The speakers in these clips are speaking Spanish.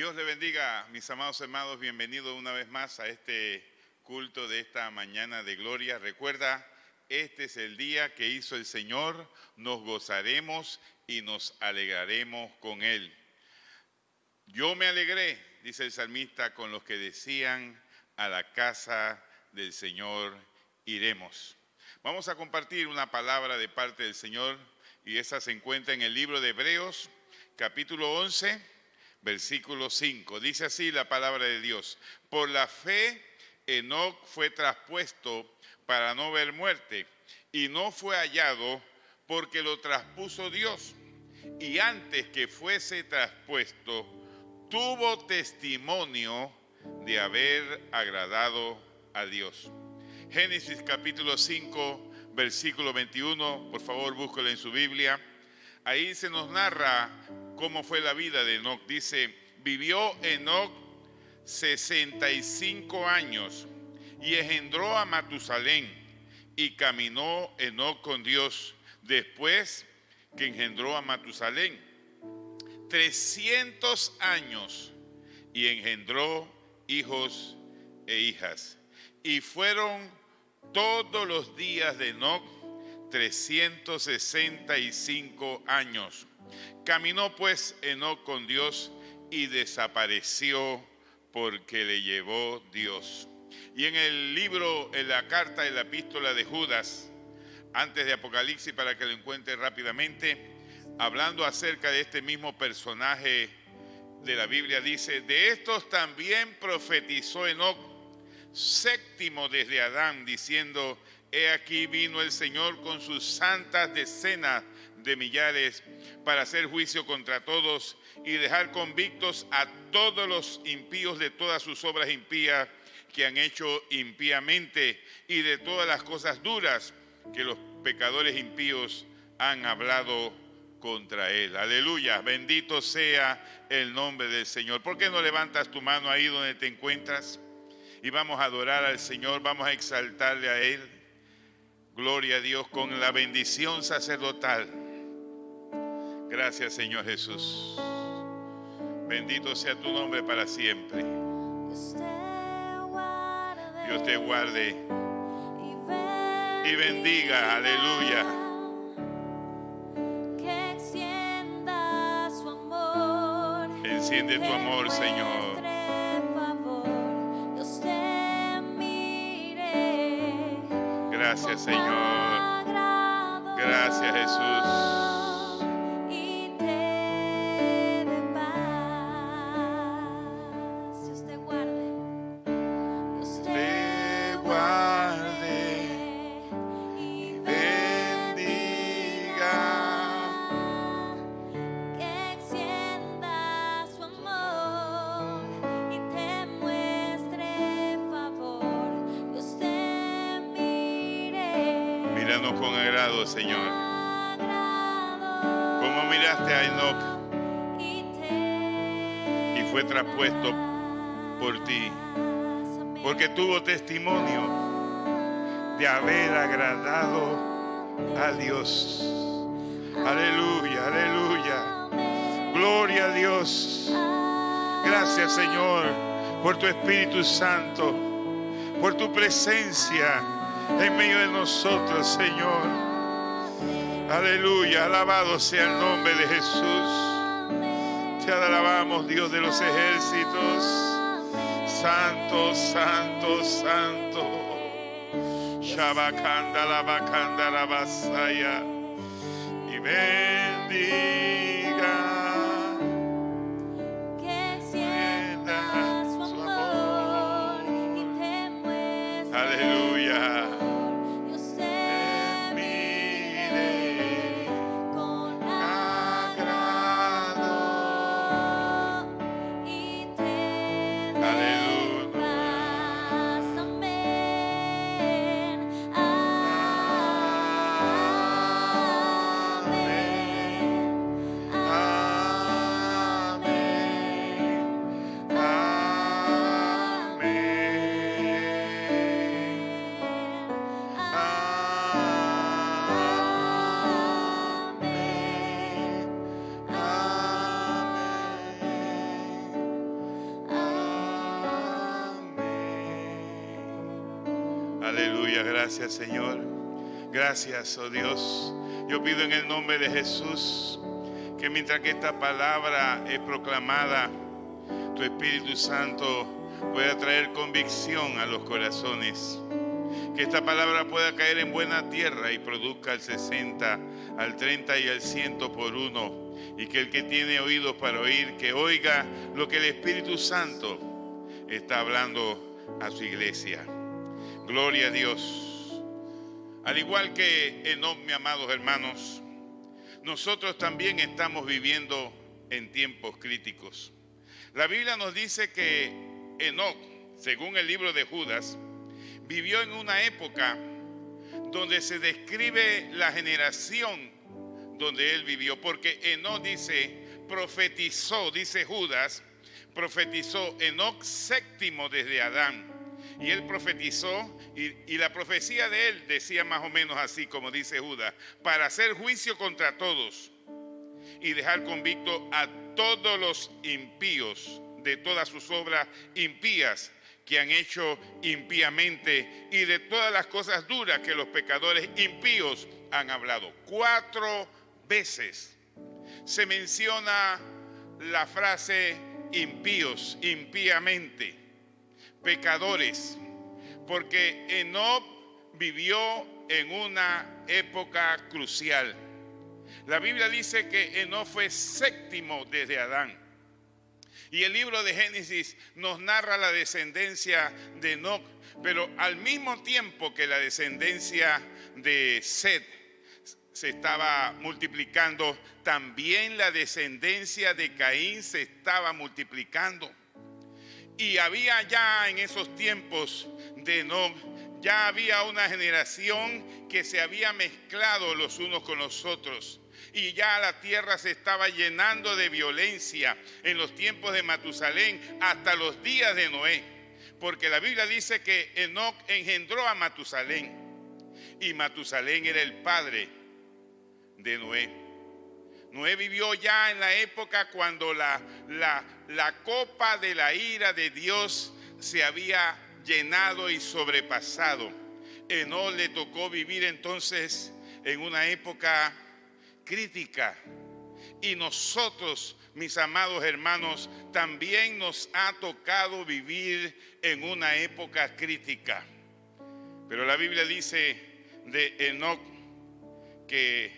Dios le bendiga, mis amados hermanos, bienvenidos una vez más a este culto de esta mañana de gloria. Recuerda, este es el día que hizo el Señor, nos gozaremos y nos alegraremos con Él. Yo me alegré, dice el salmista, con los que decían, a la casa del Señor iremos. Vamos a compartir una palabra de parte del Señor y esa se encuentra en el libro de Hebreos, capítulo 11, versículo 5. Dice así la palabra de Dios: por la fe Enoc fue traspuesto para no ver muerte, y no fue hallado porque lo traspuso Dios. Y antes que fuese traspuesto, tuvo testimonio de haber agradado a Dios. Génesis capítulo 5, versículo 21, por favor búsquelo en su Biblia. Ahí se nos narra cómo fue la vida de Enoc. Dice, vivió Enoc 65 años y engendró a Matusalén, y caminó Enoc con Dios después que engendró a Matusalén 300 años y engendró hijos e hijas. Y fueron todos los días de Enoc 365 años. Caminó pues Enoc con Dios y desapareció porque le llevó Dios. Y en el libro, en la carta de la epístola de Judas, antes de Apocalipsis, para que lo encuentre rápidamente, hablando acerca de este mismo personaje de la Biblia, dice, de estos también profetizó Enoc, séptimo desde Adán, diciendo, he aquí vino el Señor con sus santas decenas de millares para hacer juicio contra todos y dejar convictos a todos los impíos de todas sus obras impías que han hecho impíamente y de todas las cosas duras que los pecadores impíos han hablado contra él. Aleluya, bendito sea el nombre del Señor. ¿Por qué no levantas tu mano ahí donde te encuentras? Y vamos a adorar al Señor, vamos a exaltarle a Él. Gloria a Dios con la bendición sacerdotal. Gracias, Señor Jesús. Bendito sea tu nombre para siempre. Dios te guarde y bendiga. Aleluya. Enciende tu amor, Señor. Gracias, Señor. Gracias, Jesús. Y te dé paz. Dios te guarde. Dios te guarde y bendiga. Que extienda su amor y te muestre favor. Dios te Míranos con agrado, Señor. Como miraste a Enoc y fue traspuesto por ti, porque tuvo testimonio de haber agradado a Dios. Aleluya, aleluya. Gloria a Dios. Gracias, Señor, por tu Espíritu Santo, por tu presencia en medio de nosotros, Señor. Aleluya, alabado sea el nombre de Jesús. Te alabamos, Dios de los ejércitos. Santo, santo, santo. Shabakanda la bakanda la basaya. Y bendiga. que extienda su amor y te muestre. Aleluya. Dios te mire con agrado y te dé paz. Amén. Amén. Amén. Aleluya, gracias Señor. Gracias, oh Dios. Yo pido en el nombre de Jesús que mientras que esta palabra es proclamada, tu Espíritu Santo pueda traer convicción a los corazones. Que esta palabra pueda caer en buena tierra y produzca al 60, al 30 y al 100 por uno. Y que el que tiene oídos para oír, que oiga lo que el Espíritu Santo está hablando a su iglesia. Gloria a Dios. Al igual que Enoc, mis amados hermanos, nosotros también estamos viviendo en tiempos críticos. La Biblia nos dice que Enoc, según el libro de Judas, vivió en una época donde se describe la generación donde él vivió, porque Enoc profetizó, dice Judas, profetizó Enoc séptimo desde Adán. Y él profetizó, y la profecía de él decía más o menos así, como dice Judas: para hacer juicio contra todos y dejar convicto a todos los impíos de todas sus obras impías que han hecho impíamente, y de todas las cosas duras que los pecadores impíos han hablado. 4 veces se menciona la frase impíos, impíamente, pecadores, porque Enoc vivió en una época crucial. La Biblia dice que Enoc fue séptimo desde Adán. Y el libro de Génesis nos narra la descendencia de Enoc, pero al mismo tiempo que la descendencia de Set se estaba multiplicando, también la descendencia de Caín se estaba multiplicando. Y había ya en esos tiempos de Enoc, ya había una generación que se había mezclado los unos con los otros. Y ya la tierra se estaba llenando de violencia en los tiempos de Matusalén hasta los días de Noé. Porque la Biblia dice que Enoc engendró a Matusalén. Y Matusalén era el padre de Noé. Noé vivió ya en la época cuando la copa de la ira de Dios se había llenado y sobrepasado. Enoc le tocó vivir entonces en una época crítica. Y nosotros, mis amados hermanos, también nos ha tocado vivir en una época crítica. Pero la Biblia dice de Enoc que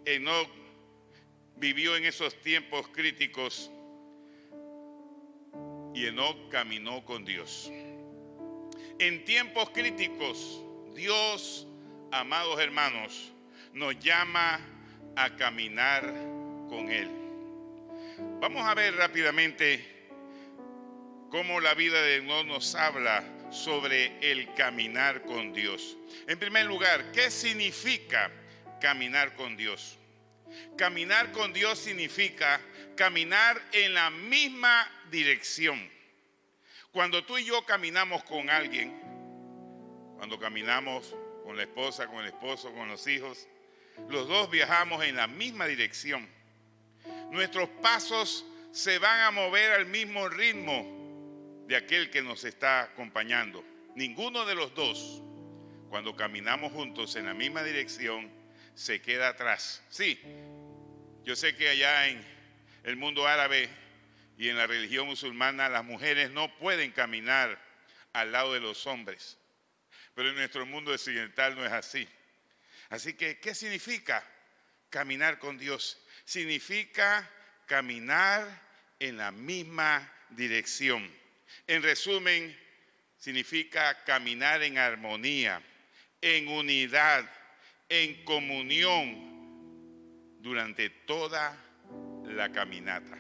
Enoc vivió en esos tiempos críticos y Enoc caminó con Dios. En tiempos críticos, Dios, amados hermanos, nos llama a caminar con Él. Vamos a ver rápidamente cómo la vida de Enoc nos habla sobre el caminar con Dios. En primer lugar, ¿qué significa caminar con Dios? Caminar con Dios significa caminar en la misma dirección. Cuando tú y yo caminamos con alguien, cuando caminamos con la esposa, con el esposo, con los hijos, los dos viajamos en la misma dirección. Nuestros pasos se van a mover al mismo ritmo de aquel que nos está acompañando. Ninguno de los dos, cuando caminamos juntos en la misma dirección, se queda atrás. Sí, yo sé que allá en el mundo árabe y en la religión musulmana las mujeres no pueden caminar al lado de los hombres, pero en nuestro mundo occidental no es así. Así que, ¿qué significa caminar con Dios? Significa caminar en la misma dirección. En resumen, significa caminar en armonía, en unidad, en comunión durante toda la caminata.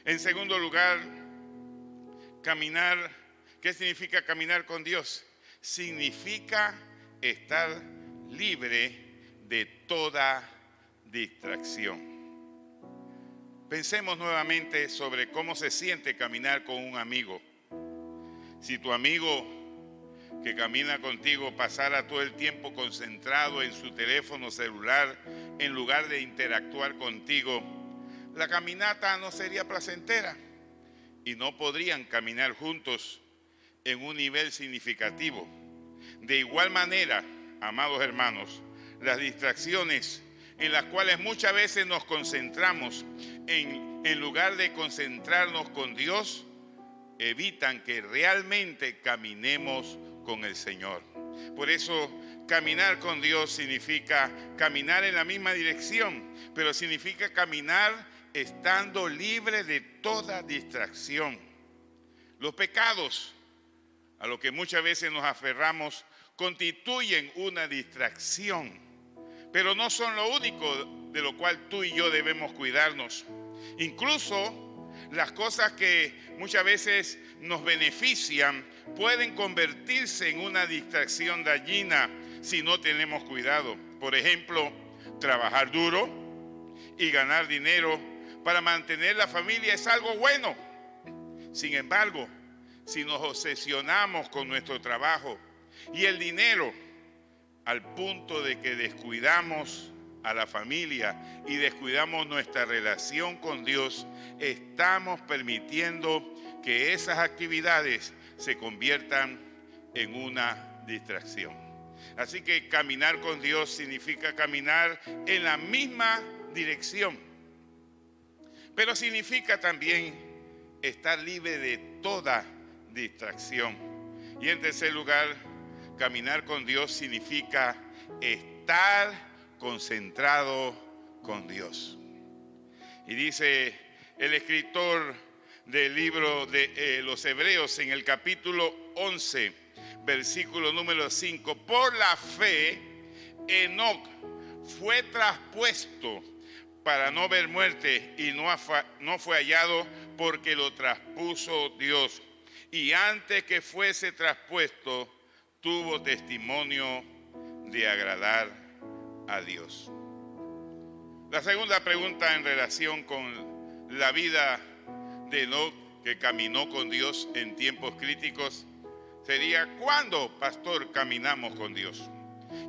En segundo lugar, caminar, ¿qué significa caminar con Dios? Significa estar libre de toda distracción. Pensemos nuevamente sobre cómo se siente caminar con un amigo. Si tu amigo que camina contigo pasara todo el tiempo concentrado en su teléfono celular en lugar de interactuar contigo, la caminata no sería placentera y no podrían caminar juntos en un nivel significativo. De igual manera, amados hermanos, las distracciones en las cuales muchas veces nos concentramos en lugar de concentrarnos con Dios, evitan que realmente caminemos con el Señor. Por eso, caminar con Dios significa caminar en la misma dirección, pero significa caminar estando libre de toda distracción. Los pecados a los que muchas veces nos aferramos constituyen una distracción, pero no son lo único de lo cual tú y yo debemos cuidarnos. Incluso las cosas que muchas veces nos benefician pueden convertirse en una distracción dañina si no tenemos cuidado. Por ejemplo, trabajar duro y ganar dinero para mantener la familia es algo bueno. Sin embargo, si nos obsesionamos con nuestro trabajo y el dinero al punto de que descuidamos a la familia y descuidamos nuestra relación con Dios, estamos permitiendo que esas actividades se conviertan en una distracción. Así que caminar con Dios significa caminar en la misma dirección, pero significa también estar libre de toda distracción. Y en tercer lugar, caminar con Dios significa estar concentrado con Dios. Y dice el escritor del libro de los Hebreos en el capítulo 11, versículo número 5, por la fe, Enoc fue traspuesto para no ver muerte y no fue hallado porque lo traspuso Dios. Y antes que fuese traspuesto, tuvo testimonio de agradar a Dios. La segunda pregunta en relación con la vida de Enoc, que caminó con Dios en tiempos críticos, sería: ¿cuándo, pastor, caminamos con Dios?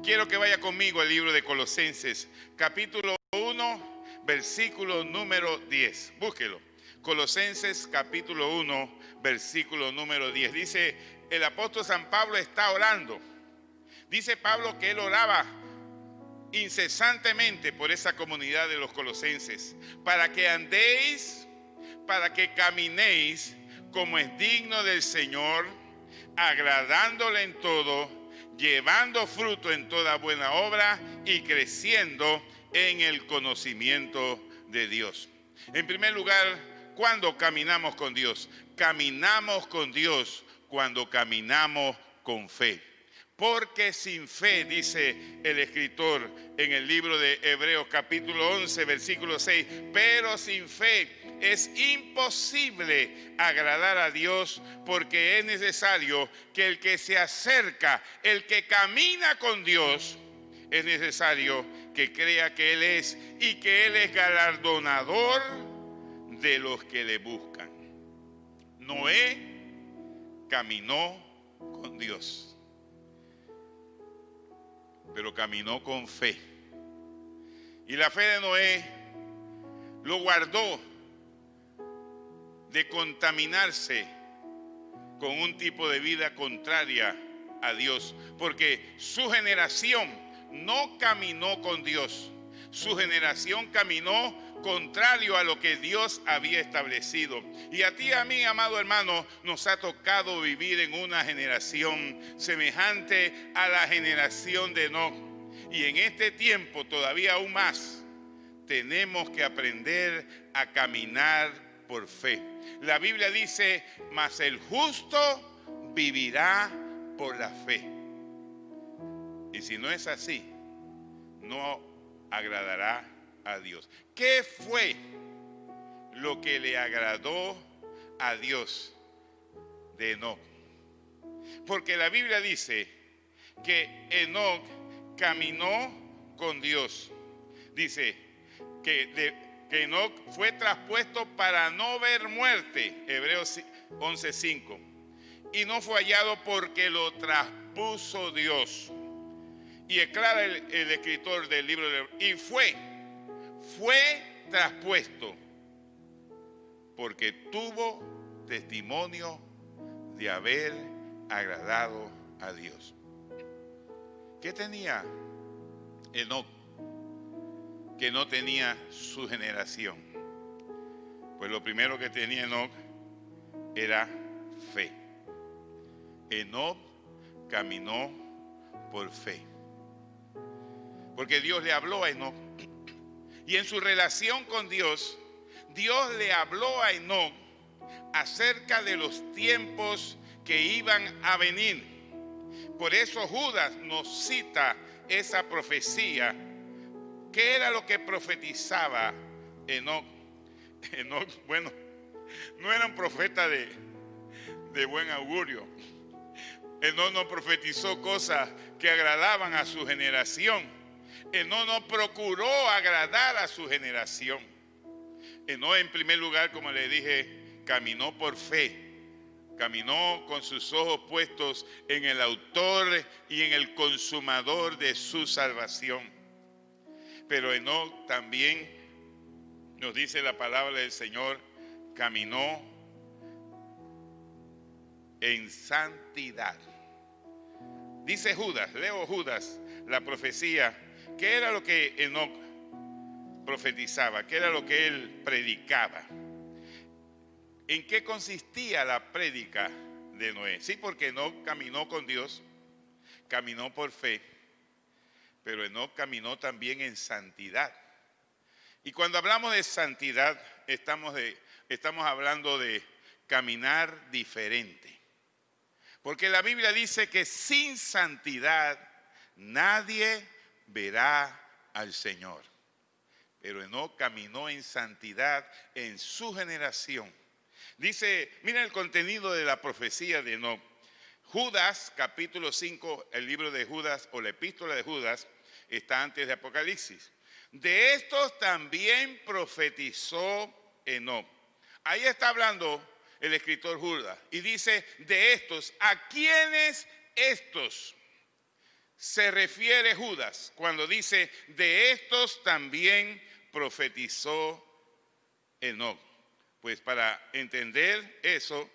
Quiero que vaya conmigo al libro de Colosenses, capítulo 1, versículo número 10. Búsquelo. Colosenses, capítulo 1, versículo número 10. Dice, el apóstol San Pablo está orando. Dice Pablo que él oraba incesantemente por esa comunidad de los colosenses, para que andéis, para que caminéis como es digno del Señor, agradándole en todo, llevando fruto en toda buena obra y creciendo en el conocimiento de Dios. En primer lugar, ¿cuándo caminamos con Dios? Caminamos con Dios cuando caminamos con fe. Porque sin fe, dice el escritor en el libro de Hebreos capítulo 11, versículo 6, pero sin fe es imposible agradar a Dios, porque es necesario que el que se acerca, el que camina con Dios, es necesario que crea que Él es y que Él es galardonador de los que le buscan. Noé caminó con Dios, pero caminó con fe. Y la fe de Noé lo guardó de contaminarse con un tipo de vida contraria a Dios, porque su generación no caminó con Dios. Su generación caminó contrario a lo que Dios había establecido. Y a ti y a mí, amado hermano, nos ha tocado vivir en una generación semejante a la generación de Enoc. Y en este tiempo, todavía aún más, tenemos que aprender a caminar por fe. La Biblia dice, mas el justo vivirá por la fe. Y si no es así, no agradará a Dios. ¿Qué fue lo que le agradó a Dios de Enoc? Porque la Biblia dice que Enoc caminó con Dios. Dice que Enoc fue traspuesto para no ver muerte, Hebreos 11:5, y no fue hallado porque lo traspuso Dios. Y aclara el escritor del libro y fue traspuesto porque tuvo testimonio de haber agradado a Dios. ¿Qué tenía Enoc que no tenía su generación? Pues lo primero que tenía Enoc era fe. Enoc caminó por fe, porque Dios le habló a Enoc, y en su relación con Dios, Dios le habló a Enoc acerca de los tiempos que iban a venir. Por eso Judas nos cita esa profecía. ¿Qué era lo que profetizaba Enoc? Enoc, bueno, no era un profeta de buen augurio. Enoc no profetizó cosas que agradaban a su generación. Enoc no procuró agradar a su generación. Enoc, en primer lugar, como le dije, caminó por fe. Caminó con sus ojos puestos en el autor y en el consumador de su salvación. Pero Enoc también, nos dice la palabra del Señor, caminó en santidad. Dice Judas, leo Judas, la profecía. ¿Qué era lo que Enoc profetizaba? ¿Qué era lo que él predicaba? ¿En qué consistía la prédica de Noé? Sí, porque Enoc caminó con Dios, caminó por fe, pero Enoc caminó también en santidad. Y cuando hablamos de santidad, estamos hablando de caminar diferente. Porque la Biblia dice que sin santidad nadie verá al Señor. Pero Enoc caminó en santidad en su generación. Dice, mira el contenido de la profecía de Enoc. Judas, capítulo 5, el libro de Judas o la epístola de Judas, está antes de Apocalipsis. De estos también profetizó Enoc. Ahí está hablando el escritor Judas y dice de estos. ¿A quiénes estos se refiere Judas cuando dice de estos también profetizó Enoc? Pues para entender eso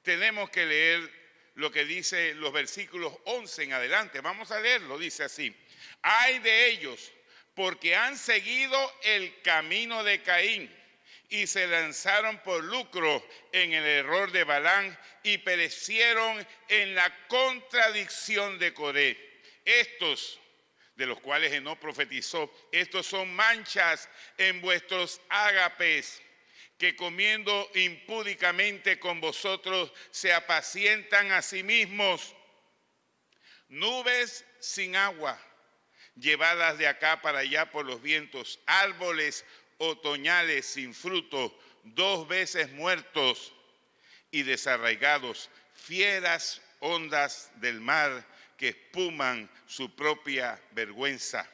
tenemos que leer lo que dice los versículos 11 en adelante. Vamos a leerlo, dice así: ay de ellos, porque han seguido el camino de Caín y se lanzaron por lucro en el error de Balaam y perecieron en la contradicción de Coré. Estos, de los cuales Enoc profetizó, estos son manchas en vuestros ágapes, que comiendo impúdicamente con vosotros se apacientan a sí mismos. Nubes sin agua, llevadas de acá para allá por los vientos, árboles otoñales sin fruto, 2 veces muertos y desarraigados, fieras ondas del mar que espuman su propia vergüenza,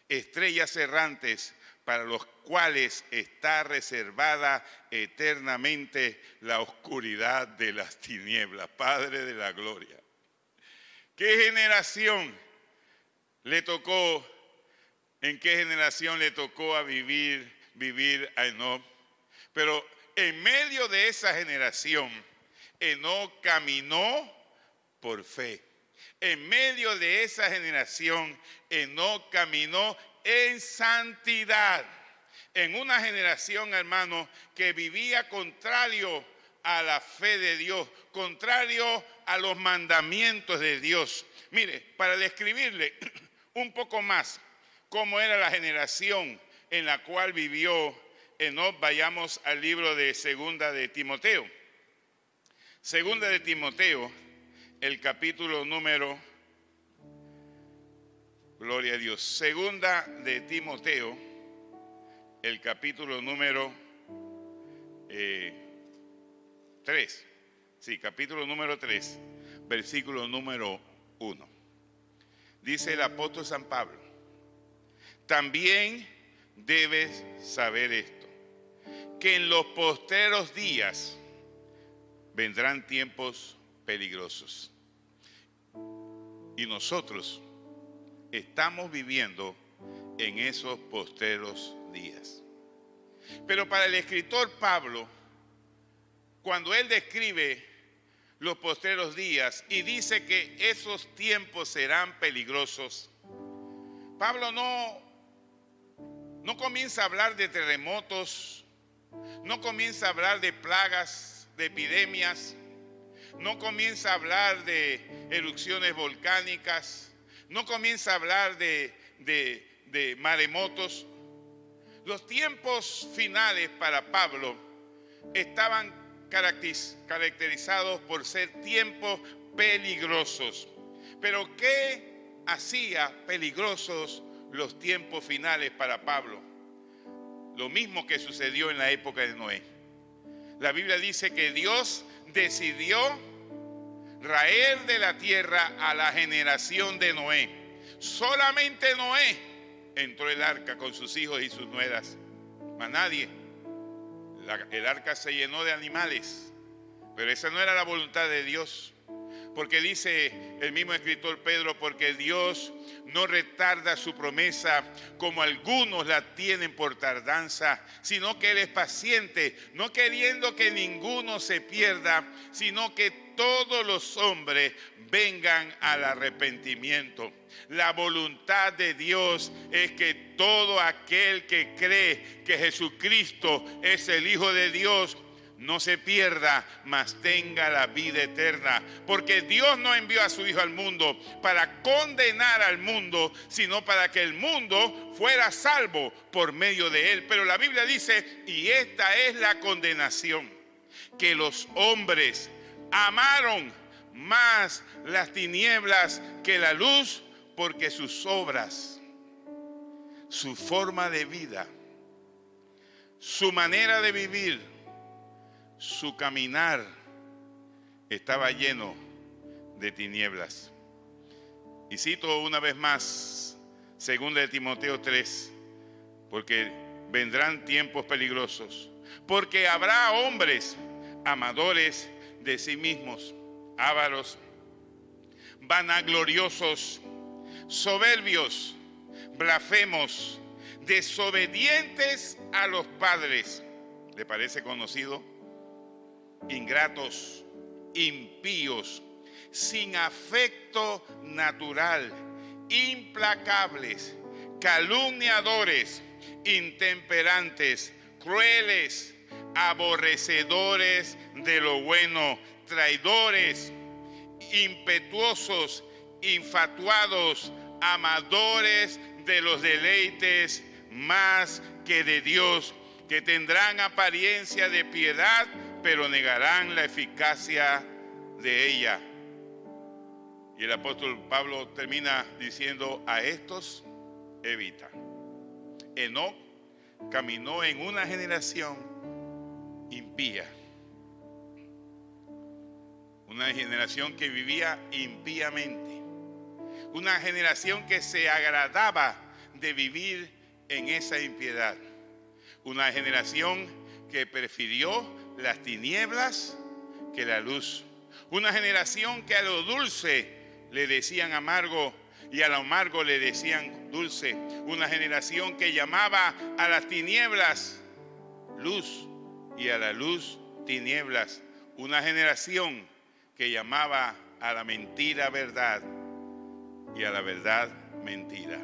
estrellas errantes para los cuales está reservada eternamente la oscuridad de las tinieblas. Padre de la gloria. ¿Qué generación le tocó? ¿En qué generación le tocó a vivir a Enoc? Pero en medio de esa generación, Enoc caminó por fe. En medio de esa generación, Enoc caminó en santidad. En una generación, hermano, que vivía contrario a la fe de Dios, contrario a los mandamientos de Dios. Mire, para describirle un poco más cómo era la generación en la cual vivió Enoc, vayamos al libro de Segunda de Timoteo. Segunda de Timoteo, el capítulo número, gloria a Dios, Segunda de Timoteo, el capítulo número 3. Sí, capítulo número 3, versículo número 1. Dice el apóstol San Pablo: también debes saber esto, que en los postreros días vendrán tiempos peligrosos. Y nosotros estamos viviendo en esos postreros días. Pero para el escritor Pablo, cuando él describe los postreros días y dice que esos tiempos serán peligrosos. Pablo no comienza a hablar de terremotos, no comienza a hablar de plagas, de epidemias, no comienza a hablar de erupciones volcánicas, no comienza a hablar de maremotos. Los tiempos finales para Pablo estaban caracterizados por ser tiempos peligrosos. Pero ¿qué hacía peligrosos los tiempos finales para Pablo? Lo mismo que sucedió en la época de Noé. La Biblia dice que Dios decidió raer de la tierra a la generación de Noé. Solamente Noé entró el arca con sus hijos y sus nueras, más nadie. El arca se llenó de animales, pero esa no era la voluntad de Dios. Porque dice el mismo escritor Pedro, porque Dios no retarda su promesa como algunos la tienen por tardanza, sino que Él es paciente, no queriendo que ninguno se pierda, sino que todos los hombres vengan al arrepentimiento. La voluntad de Dios es que todo aquel que cree que Jesucristo es el Hijo de Dios no se pierda, mas tenga la vida eterna. Porque Dios no envió a su Hijo al mundo para condenar al mundo, sino para que el mundo fuera salvo por medio de él. Pero la Biblia dice, y esta es la condenación, que los hombres amaron más las tinieblas que la luz, porque sus obras, su forma de vida, su manera de vivir, su caminar estaba lleno de tinieblas. Y cito una vez más, 2 de Timoteo 3, porque vendrán tiempos peligrosos, porque habrá hombres amadores de sí mismos, ávaros, vanagloriosos, soberbios, blasfemos, desobedientes a los padres. ¿Le parece conocido? Ingratos, impíos, sin afecto natural, implacables, calumniadores, intemperantes, crueles, aborrecedores de lo bueno, traidores, impetuosos, infatuados, amadores de los deleites más que de Dios, que tendrán apariencia de piedad, pero negarán la eficacia de ella. Y el apóstol Pablo termina diciendo, a estos evita. Enoc caminó en una generación impía, una generación que vivía impíamente, una generación que se agradaba de vivir en esa impiedad, una generación que prefirió las tinieblas que la luz, una generación que a lo dulce le decían amargo y a lo amargo le decían dulce, una generación que llamaba a las tinieblas luz y a la luz tinieblas, una generación que llamaba a la mentira verdad y a la verdad mentira.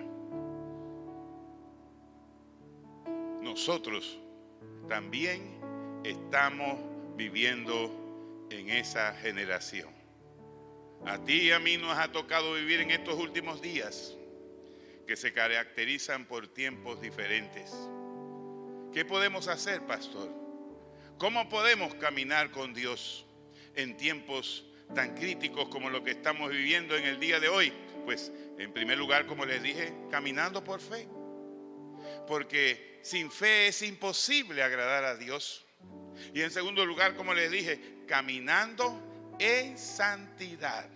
Nosotros también estamos viviendo en esa generación. A ti y a mí nos ha tocado vivir en estos últimos días que se caracterizan por tiempos diferentes. ¿Qué podemos hacer, pastor? ¿Cómo podemos caminar con Dios en tiempos tan críticos como lo que estamos viviendo en el día de hoy? Pues, en primer lugar, como les dije, caminando por fe. Porque sin fe es imposible agradar a Dios. Y en segundo lugar, como les dije, caminando en santidad.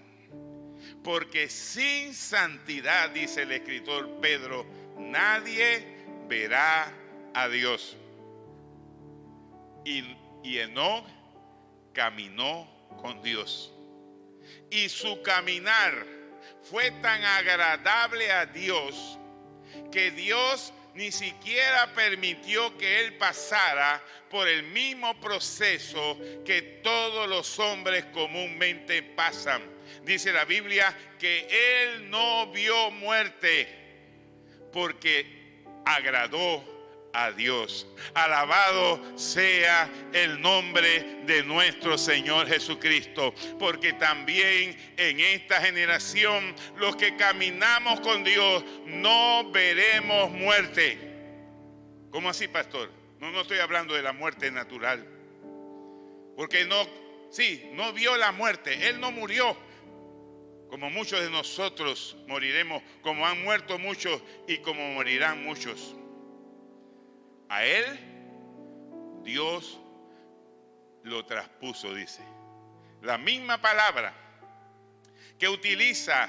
Porque sin santidad, dice el escritor Pedro, nadie verá a Dios. Y Enoc caminó con Dios. Y su caminar fue tan agradable a Dios que Dios ni siquiera permitió que él pasara por el mismo proceso que todos los hombres comúnmente pasan. Dice la Biblia que él no vio muerte porque agradó a Dios. Alabado sea el nombre de nuestro Señor Jesucristo, porque también en esta generación los que caminamos con Dios no veremos muerte. ¿Cómo así, pastor? No estoy hablando de la muerte natural, porque no vio la muerte, él no murió. Como muchos de nosotros moriremos, como han muerto muchos y como morirán muchos. A él, Dios lo traspuso, dice. La misma palabra que utiliza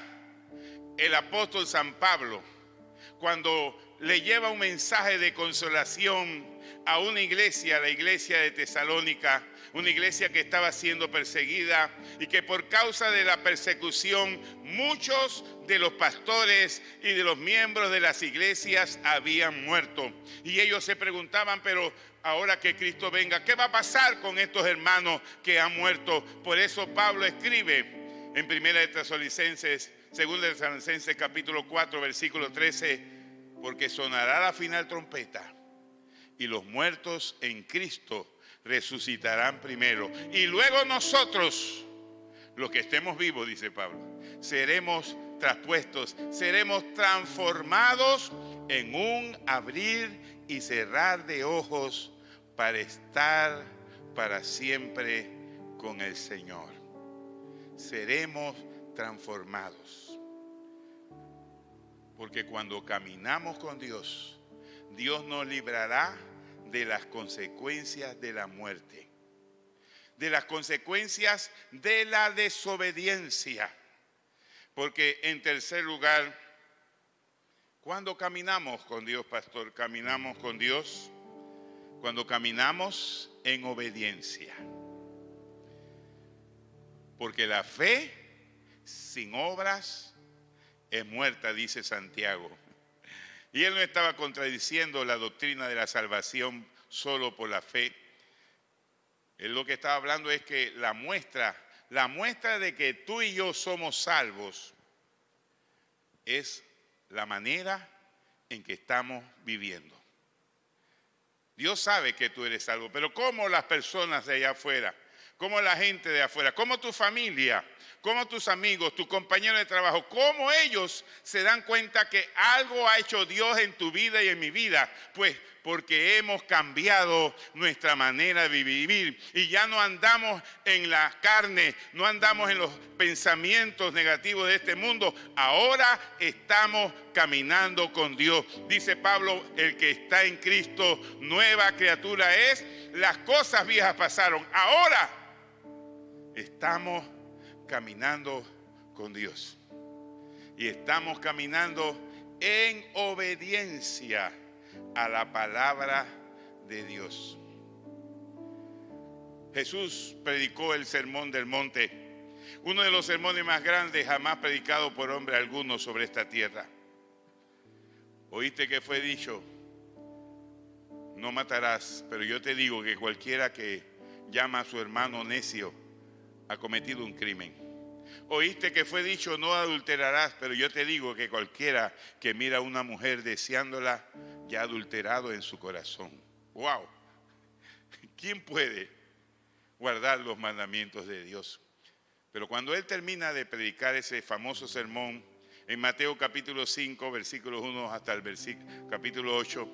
el apóstol San Pablo cuando le lleva un mensaje de consolación a una iglesia, la iglesia de Tesalónica, una iglesia que estaba siendo perseguida y que por causa de la persecución muchos de los pastores y de los miembros de las iglesias habían muerto. Y ellos se preguntaban, pero ahora que Cristo venga, ¿qué va a pasar con estos hermanos que han muerto? Por eso Pablo escribe en 2 de Tesalonicenses capítulo 4, versículo 13, porque sonará la final trompeta y los muertos en Cristo resucitarán primero. Y luego nosotros, los que estemos vivos, dice Pablo, seremos traspuestos, seremos transformados en un abrir y cerrar de ojos para estar para siempre con el Señor. Seremos transformados. Porque cuando caminamos con Dios, Dios nos librará de las consecuencias de la muerte, de las consecuencias de la desobediencia. Porque en tercer lugar, cuando caminamos con Dios, pastor, caminamos con Dios cuando caminamos en obediencia. Porque la fe sin obras es muerta, dice Santiago. Y él no estaba contradiciendo la doctrina de la salvación solo por la fe. Él lo que estaba hablando es que la muestra de que tú y yo somos salvos es la manera en que estamos viviendo. Dios sabe que tú eres salvo, pero ¿cómo las personas de allá afuera? ¿Cómo la gente de afuera? ¿Cómo tu familia? ¿Cómo tus amigos, tus compañeros de trabajo? ¿Cómo ellos se dan cuenta que algo ha hecho Dios en tu vida y en mi vida? Pues porque hemos cambiado nuestra manera de vivir y ya no andamos en la carne, no andamos en los pensamientos negativos de este mundo. Ahora estamos caminando con Dios. Dice Pablo, el que está en Cristo, nueva criatura es. Las cosas viejas pasaron. Ahora estamos caminando con Dios y estamos caminando en obediencia a la palabra de Dios. Jesús predicó el sermón del monte, uno de los sermones más grandes jamás predicado por hombre alguno sobre esta tierra. ¿Oíste que fue dicho? No matarás, pero yo te digo que cualquiera que llama a su hermano necio ha cometido un crimen. Oíste que fue dicho, no adulterarás, pero yo te digo que cualquiera que mira a una mujer deseándola, ya ha adulterado en su corazón. ¡Wow! ¿Quién puede guardar los mandamientos de Dios? Pero cuando él termina de predicar ese famoso sermón, en Mateo capítulo 5, versículos 1 hasta el capítulo 8,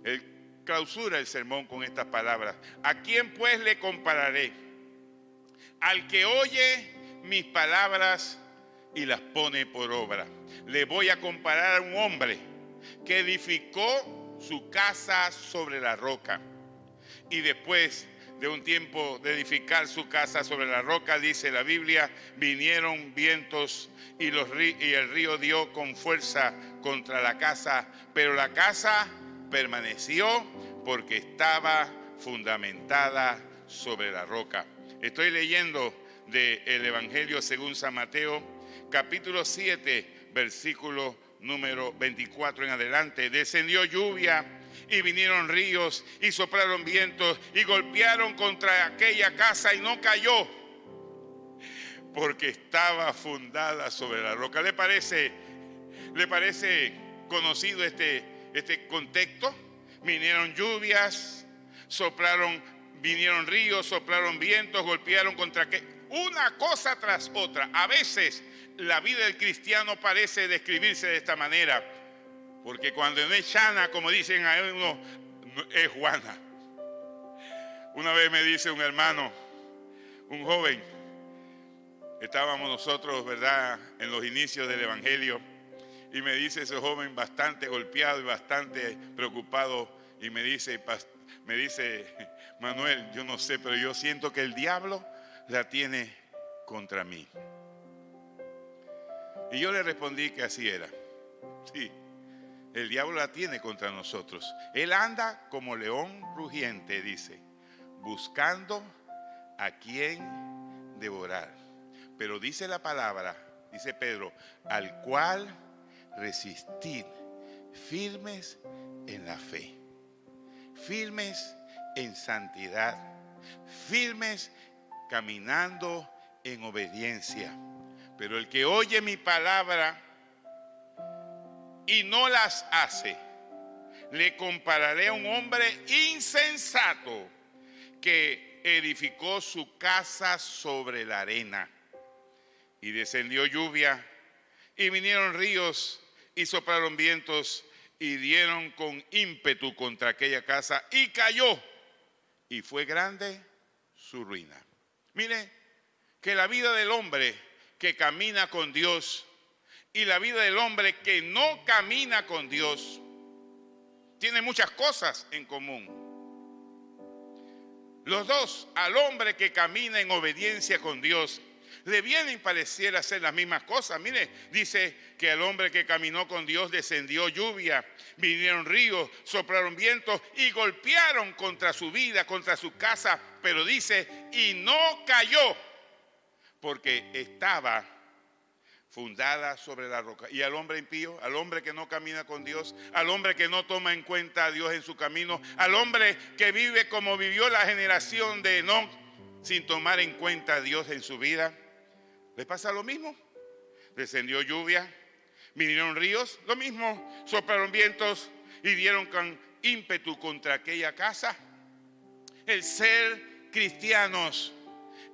él clausura el sermón con estas palabras. ¿A quién pues le compararé? Al que oye mis palabras y las pone por obra. Le voy a comparar a un hombre que edificó su casa sobre la roca. Y después de un tiempo de edificar su casa sobre la roca, dice la Biblia, vinieron vientos y el río dio con fuerza contra la casa, pero la casa permaneció porque estaba fundamentada sobre la roca. Estoy leyendo del Evangelio según San Mateo, capítulo 7, versículo número 24 en adelante. Descendió lluvia y vinieron ríos y soplaron vientos y golpearon contra aquella casa y no cayó, porque estaba fundada sobre la roca. ¿Le parece conocido este contexto? Vinieron lluvias, vinieron ríos, soplaron vientos, golpearon contra una cosa tras otra. A veces la vida del cristiano parece describirse de esta manera, porque cuando no es Shana, como dicen a uno, es Juana. Una vez me dice un hermano, un joven, estábamos nosotros, ¿verdad?, en los inicios del evangelio, y me dice ese joven bastante golpeado y bastante preocupado, y me dice, Manuel, yo no sé, pero yo siento que el diablo la tiene contra mí. Y yo le respondí que así era. Sí, el diablo la tiene contra nosotros. Él anda como león rugiente, dice, buscando a quien devorar. Pero dice la palabra, dice Pedro, al cual resistid, firmes en la fe, firmes en santidad, firmes caminando en obediencia. Pero el que oye mi palabra y no las hace, le compararé a un hombre insensato que edificó su casa sobre la arena. Y descendió lluvia, y vinieron ríos, y soplaron vientos, y dieron con ímpetu contra aquella casa, y cayó, y fue grande su ruina. Mire, que la vida del hombre que camina con Dios y la vida del hombre que no camina con Dios tiene muchas cosas en común. Los dos, al hombre que camina en obediencia con Dios, le vienen pareciera hacer las mismas cosas. Mire, dice que al hombre que caminó con Dios descendió lluvia, vinieron ríos, soplaron vientos y golpearon contra su vida, contra su casa. Pero dice, y no cayó, porque estaba fundada sobre la roca. Y al hombre impío, al hombre que no camina con Dios, al hombre que no toma en cuenta a Dios en su camino, al hombre que vive como vivió la generación de Enoc, sin tomar en cuenta a Dios en su vida, ¿le pasa lo mismo? Descendió lluvia, vinieron ríos, lo mismo, soplaron vientos y dieron con ímpetu contra aquella casa. El ser cristianos,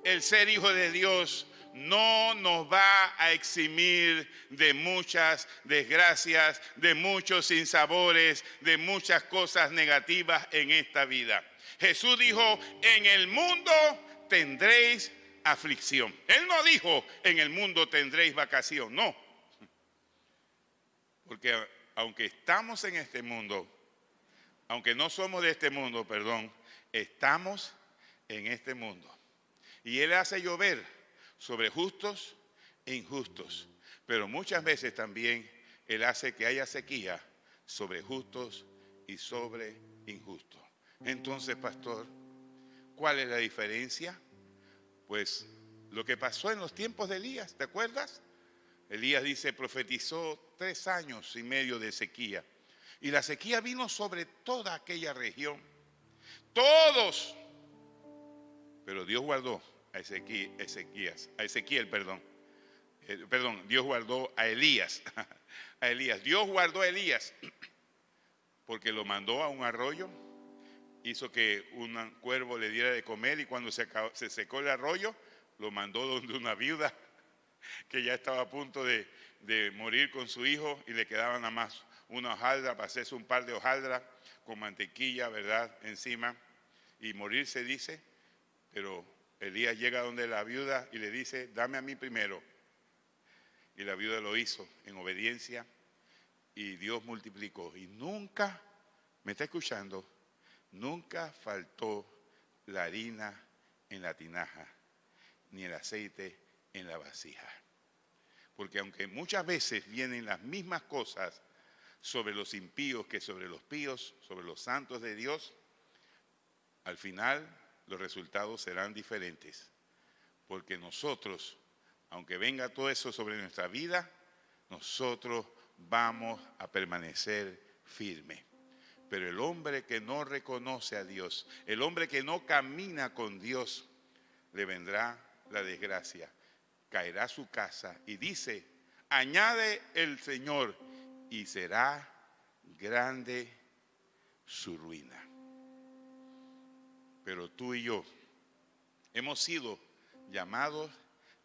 el ser hijo de Dios, no nos va a eximir de muchas desgracias, de muchos sinsabores, de muchas cosas negativas en esta vida. Jesús dijo, en el mundo tendréis aflicción. Él no dijo, en el mundo tendréis vacación, no. Porque aunque estamos en este mundo, aunque no somos de este mundo, perdón, estamos en este mundo. Y Él hace llover sobre justos e injustos. Pero muchas veces también Él hace que haya sequía sobre justos y sobre injustos. Entonces, pastor, ¿cuál es la diferencia? Pues lo que pasó en los tiempos de Elías, ¿te acuerdas? Elías dice, profetizó 3 años y medio de sequía. Y la sequía vino sobre toda aquella región. Todos. Pero Dios guardó a Ezequiel, Dios guardó a Elías. A Elías. Dios guardó a Elías porque lo mandó a un arroyo, hizo que un cuervo le diera de comer y cuando se secó el arroyo, lo mandó donde una viuda que ya estaba a punto de morir con su hijo y le quedaba nada más una hojaldra para hacerse un par de hojaldras con mantequilla, ¿verdad?, encima y morirse, dice. Pero Elías llega donde la viuda y le dice, dame a mí primero. Y la viuda lo hizo en obediencia y Dios multiplicó. Y nunca, ¿me está escuchando? Nunca faltó la harina en la tinaja, ni el aceite en la vasija. Porque aunque muchas veces vienen las mismas cosas sobre los impíos que sobre los píos, sobre los santos de Dios, al final los resultados serán diferentes. Porque nosotros, aunque venga todo eso sobre nuestra vida, nosotros vamos a permanecer firmes. Pero el hombre que no reconoce a Dios, el hombre que no camina con Dios, le vendrá la desgracia, caerá a su casa y dice, añade el Señor, y será grande su ruina. Pero tú y yo hemos sido llamados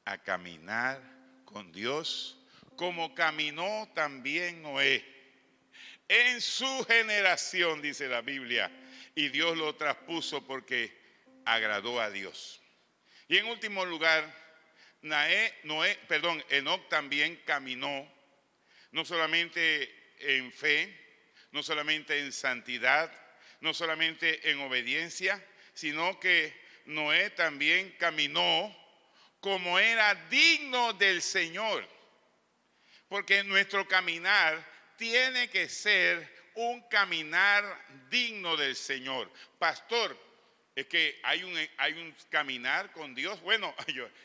a caminar con Dios como caminó también Noé en su generación, dice la Biblia, y Dios lo traspuso porque agradó a Dios. Y en último lugar, Enoc también caminó, no solamente en fe, no solamente en santidad, no solamente en obediencia, sino que Noé también caminó como era digno del Señor. Porque nuestro caminar tiene que ser un caminar digno del Señor. Pastor, es que hay un caminar con Dios. Bueno,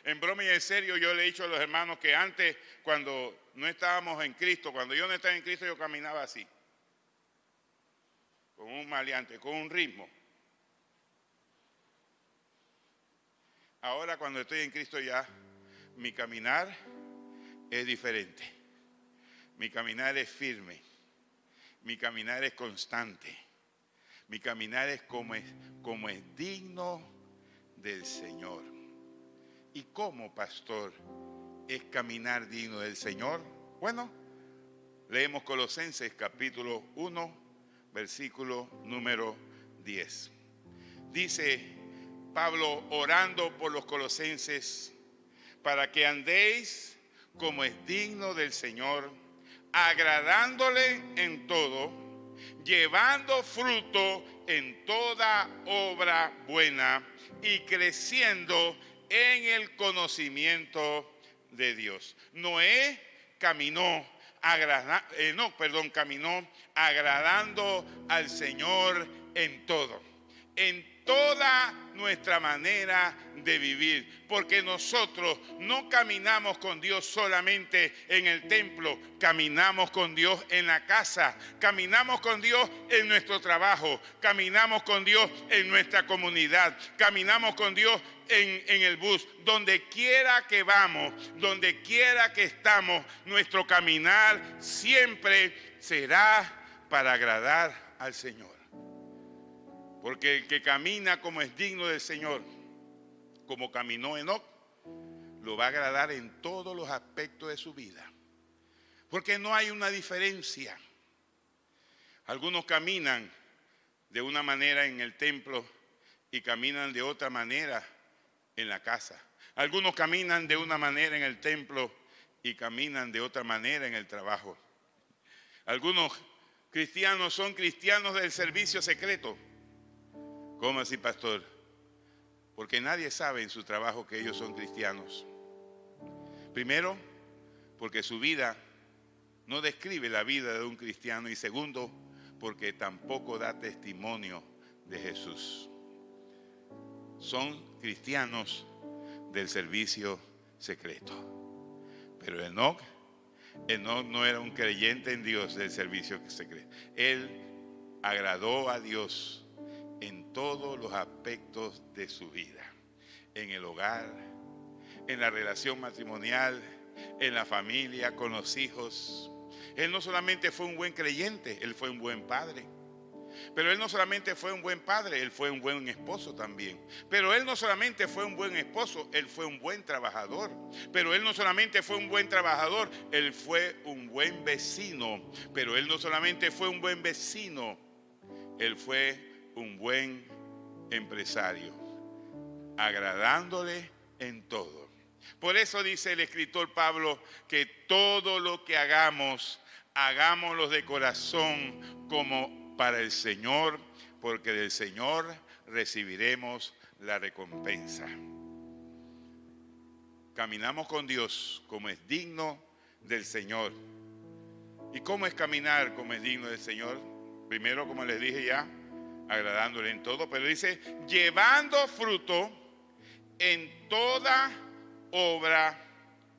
en broma y en serio yo le he dicho a los hermanos que antes, cuando no estábamos en Cristo, cuando yo no estaba en Cristo, yo caminaba así, con un maleante, con un ritmo. Ahora cuando estoy en Cristo ya, mi caminar es diferente. Mi caminar es firme. Mi caminar es constante. Mi caminar es como es digno del Señor. ¿Y cómo, pastor, es caminar digno del Señor? Bueno, leemos Colosenses capítulo 1, versículo número 10. Dice Pablo orando por los colosenses, para que andéis como es digno del Señor, agradándole en todo, llevando fruto en toda obra buena y creciendo en el conocimiento de Dios. Noé caminó agradando al Señor en todo, en toda nuestra manera de vivir, porque nosotros no caminamos con Dios solamente en el templo, caminamos con Dios en la casa, caminamos con Dios en nuestro trabajo, caminamos con Dios en nuestra comunidad, caminamos con Dios en el bus, donde quiera que vamos, donde quiera que estamos, nuestro caminar siempre será para agradar al Señor. Porque el que camina como es digno del Señor, como caminó Enoc, lo va a agradar en todos los aspectos de su vida. Porque no hay una diferencia. Algunos caminan de una manera en el templo y caminan de otra manera en la casa. Algunos caminan de una manera en el templo y caminan de otra manera en el trabajo. Algunos cristianos son cristianos del servicio secreto. ¿Cómo así, pastor? Porque nadie sabe en su trabajo que ellos son cristianos. Primero, porque su vida no describe la vida de un cristiano. Y segundo, porque tampoco da testimonio de Jesús. Son cristianos del servicio secreto. Pero Enoc no era un creyente en Dios del servicio secreto. Él agradó a Dios en todos los aspectos de su vida, en el hogar, en la relación matrimonial, en la familia, con los hijos. Él no solamente fue un buen creyente, él fue un buen padre. Pero él no solamente fue un buen padre, él fue un buen esposo también. Pero él no solamente fue un buen esposo, él fue un buen trabajador. Pero él no solamente fue un buen trabajador, él fue un buen vecino. Pero él no solamente fue un buen vecino, él fue un buen empresario, agradándole en todo. Por eso dice el escritor Pablo que todo lo que hagamos, hagámoslo de corazón como para el Señor, porque del Señor recibiremos la recompensa. Caminamos con Dios como es digno del Señor. ¿Y cómo es caminar como es digno del Señor? Primero, como les dije ya, agradándole en todo, pero dice, llevando fruto en toda obra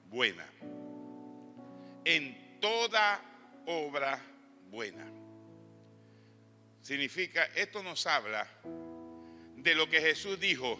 buena. En toda obra buena. Significa, esto nos habla de lo que Jesús dijo.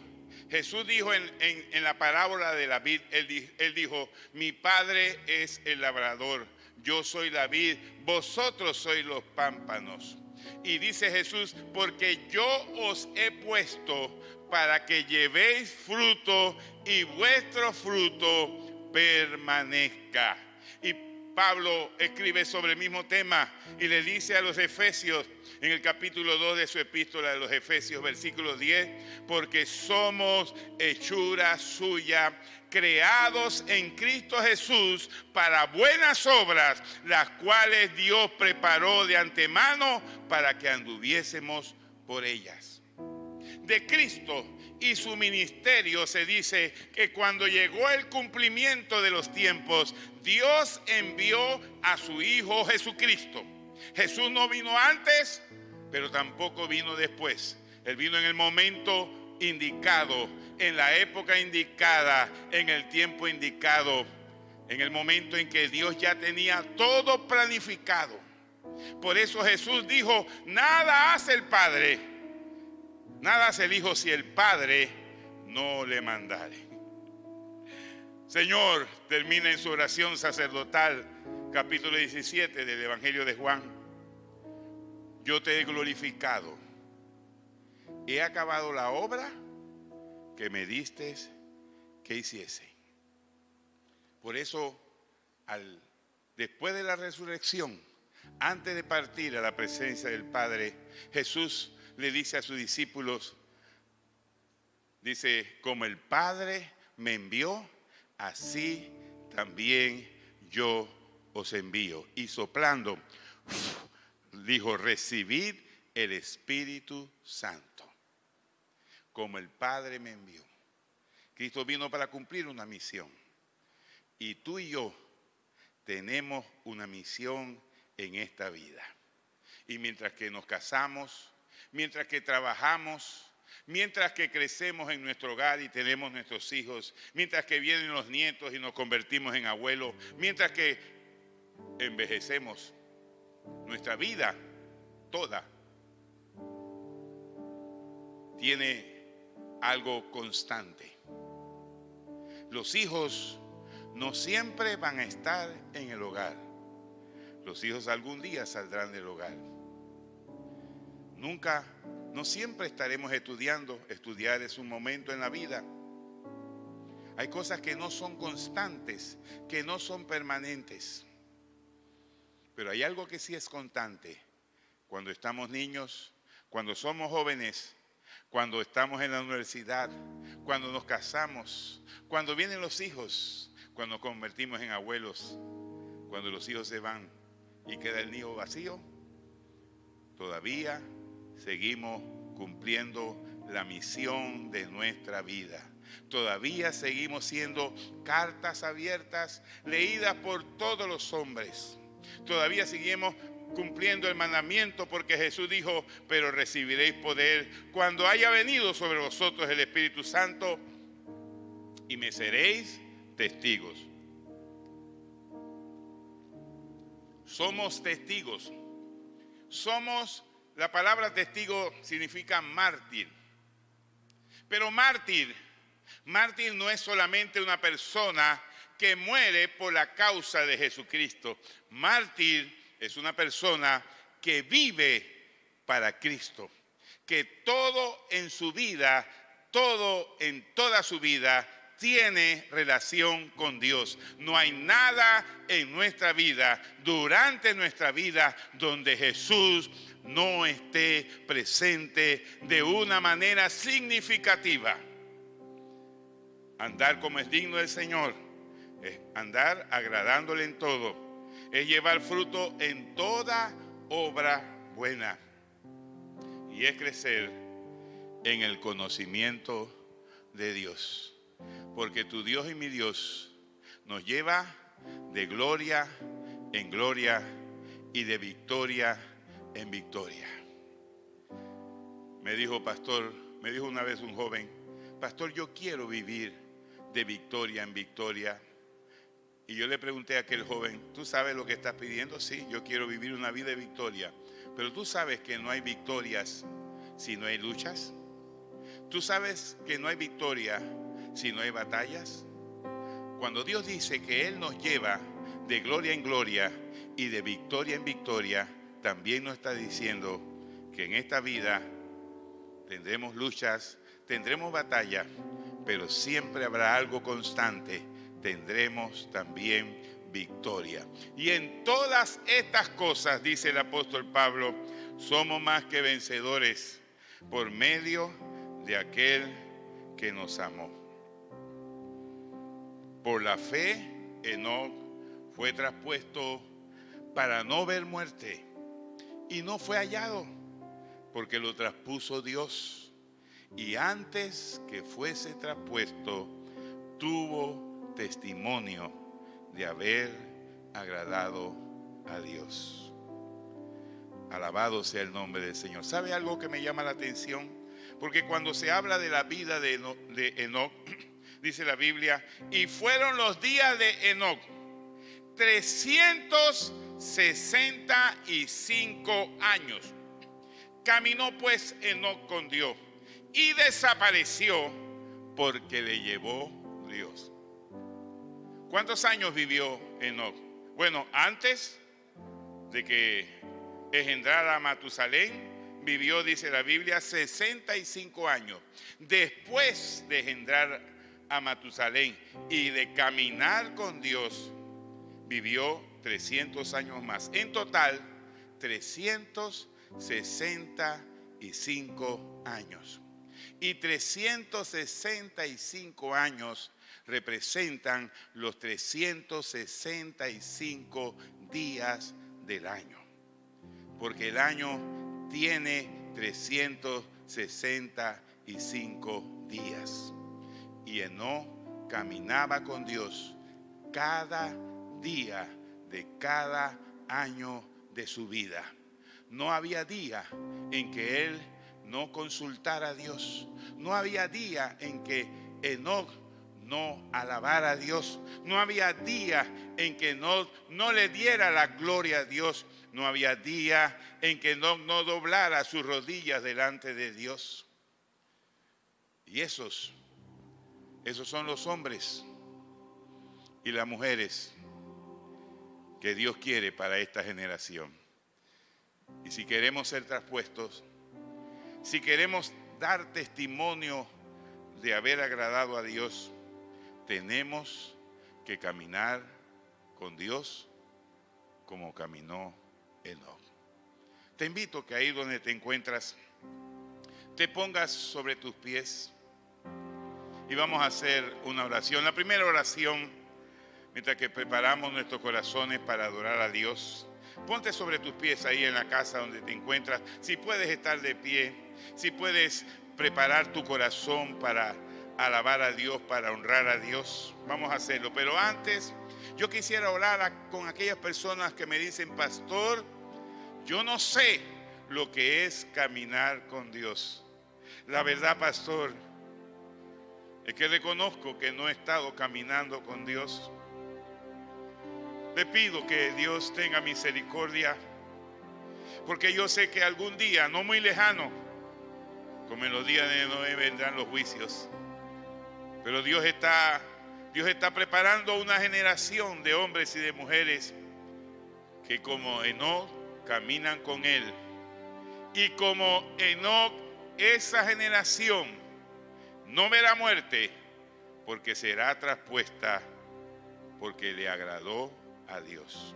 Jesús dijo en la parábola de la vid, él dijo, mi Padre es el labrador, yo soy la vid, vosotros sois los pámpanos. Y dice Jesús, porque yo os he puesto para que llevéis fruto y vuestro fruto permanezca. Y Pablo escribe sobre el mismo tema y le dice a los efesios en el capítulo 2 de su epístola de los Efesios, versículo 10, porque somos hechura suya, creados en Cristo Jesús para buenas obras, las cuales Dios preparó de antemano para que anduviésemos por ellas. De Cristo y su ministerio se dice que cuando llegó el cumplimiento de los tiempos, Dios envió a su Hijo Jesucristo. Jesús no vino antes, pero tampoco vino después. Él vino en el momento indicado, en la época indicada, en el tiempo indicado, en el momento en que Dios ya tenía todo planificado. Por eso Jesús dijo, nada hace el Padre, nada hace el Hijo si el Padre no le mandare. Señor, termina en su oración sacerdotal, capítulo 17 del Evangelio de Juan. Yo te he glorificado. He acabado la obra que me diste que hiciese. Por eso, después de la resurrección, antes de partir a la presencia del Padre, Jesús le dice a sus discípulos, dice, como el Padre me envió, así también yo os envío. Y soplando, dijo, recibid el Espíritu Santo, como el Padre me envió. Cristo vino para cumplir una misión. Y tú y yo tenemos una misión en esta vida. Y mientras que nos casamos, mientras que trabajamos, mientras que crecemos en nuestro hogar y tenemos nuestros hijos, mientras que vienen los nietos y nos convertimos en abuelos, mientras que envejecemos, nuestra vida toda tiene algo constante. Los hijos no siempre van a estar en el hogar. Los hijos algún día saldrán del hogar. No siempre estaremos estudiando. Estudiar es un momento en la vida. Hay cosas que no son constantes, que no son permanentes. Pero hay algo que sí es constante. Cuando estamos niños, cuando somos jóvenes, cuando estamos en la universidad, cuando nos casamos, cuando vienen los hijos, cuando nos convertimos en abuelos, cuando los hijos se van y queda el nido vacío, todavía seguimos cumpliendo la misión de nuestra vida. Todavía seguimos siendo cartas abiertas, leídas por todos los hombres. Todavía seguimos cumpliendo el mandamiento porque Jesús dijo, pero recibiréis poder cuando haya venido sobre vosotros el Espíritu Santo y me seréis testigos. Somos testigos. La palabra testigo significa mártir. Pero mártir no es solamente una persona que muere por la causa de Jesucristo. Mártir es una persona que vive para Cristo, que todo en su vida, todo en toda su vida tiene relación con Dios. No hay nada en nuestra vida, durante nuestra vida, donde Jesús no esté presente de una manera significativa. Andar como es digno del Señor es andar agradándole en todo, es llevar fruto en toda obra buena y es crecer en el conocimiento de Dios, porque tu Dios y mi Dios nos lleva de gloria en gloria y de victoria en victoria. Me dijo una vez un joven, pastor, yo quiero vivir de victoria en victoria. Y yo le pregunté a aquel joven, ¿tú sabes lo que estás pidiendo? Sí, yo quiero vivir una vida de victoria. Pero tú sabes que no hay victorias si no hay luchas. Tú sabes que no hay victoria si no hay batallas. Cuando Dios dice que Él nos lleva de gloria en gloria y de victoria en victoria, también nos está diciendo que en esta vida tendremos luchas, tendremos batallas, pero siempre habrá algo constante. Tendremos también victoria. Y en todas estas cosas, dice el apóstol Pablo, somos más que vencedores por medio de aquel que nos amó. Por la fe, Enoc fue traspuesto para no ver muerte y no fue hallado porque lo traspuso Dios. Y antes que fuese traspuesto, tuvo testimonio de haber agradado a Dios. Alabado sea el nombre del Señor. ¿Sabe algo que me llama la atención? Porque cuando se habla de la vida de Enoc, dice la Biblia, y fueron los días de Enoc 365 años. Caminó pues Enoc con Dios y desapareció porque le llevó Dios. ¿Cuántos años vivió Enoc? Bueno, antes de que engendrara a Matusalén, vivió, dice la Biblia, 65 años. Después de engendrar a Matusalén y de caminar con Dios, vivió 300 años más. En total, 365 años. Y 365 años representan los 365 días del año. Porque el año tiene 365 días. Y Enoc caminaba con Dios cada día de cada año de su vida. No había día en que él no consultara a Dios. No había día en que Enoc no alabara a Dios. No había día en que no le diera la gloria a Dios. No había día en que no doblara sus rodillas delante de Dios. Y esos son los hombres y las mujeres que Dios quiere para esta generación. Y si queremos ser traspuestos, si queremos dar testimonio de haber agradado a Dios, tenemos que caminar con Dios como caminó Enoc. Te invito que ahí donde te encuentras, te pongas sobre tus pies y vamos a hacer una oración. La primera oración, mientras que preparamos nuestros corazones para adorar a Dios, ponte sobre tus pies ahí en la casa donde te encuentras. Si puedes estar de pie, si puedes preparar tu corazón para alabar a Dios, para honrar a Dios, vamos a hacerlo. Pero antes, yo quisiera orar con aquellas personas que me dicen, pastor, yo no sé lo que es caminar con Dios. La verdad, pastor, es que reconozco que no he estado caminando con Dios. Le pido que Dios tenga misericordia, porque yo sé que algún día, no muy lejano, como en los días de Noé, vendrán los juicios. Pero Dios está preparando una generación de hombres y de mujeres que como Enoc caminan con Él. Y como Enoc, esa generación no verá muerte porque será traspuesta porque le agradó a Dios.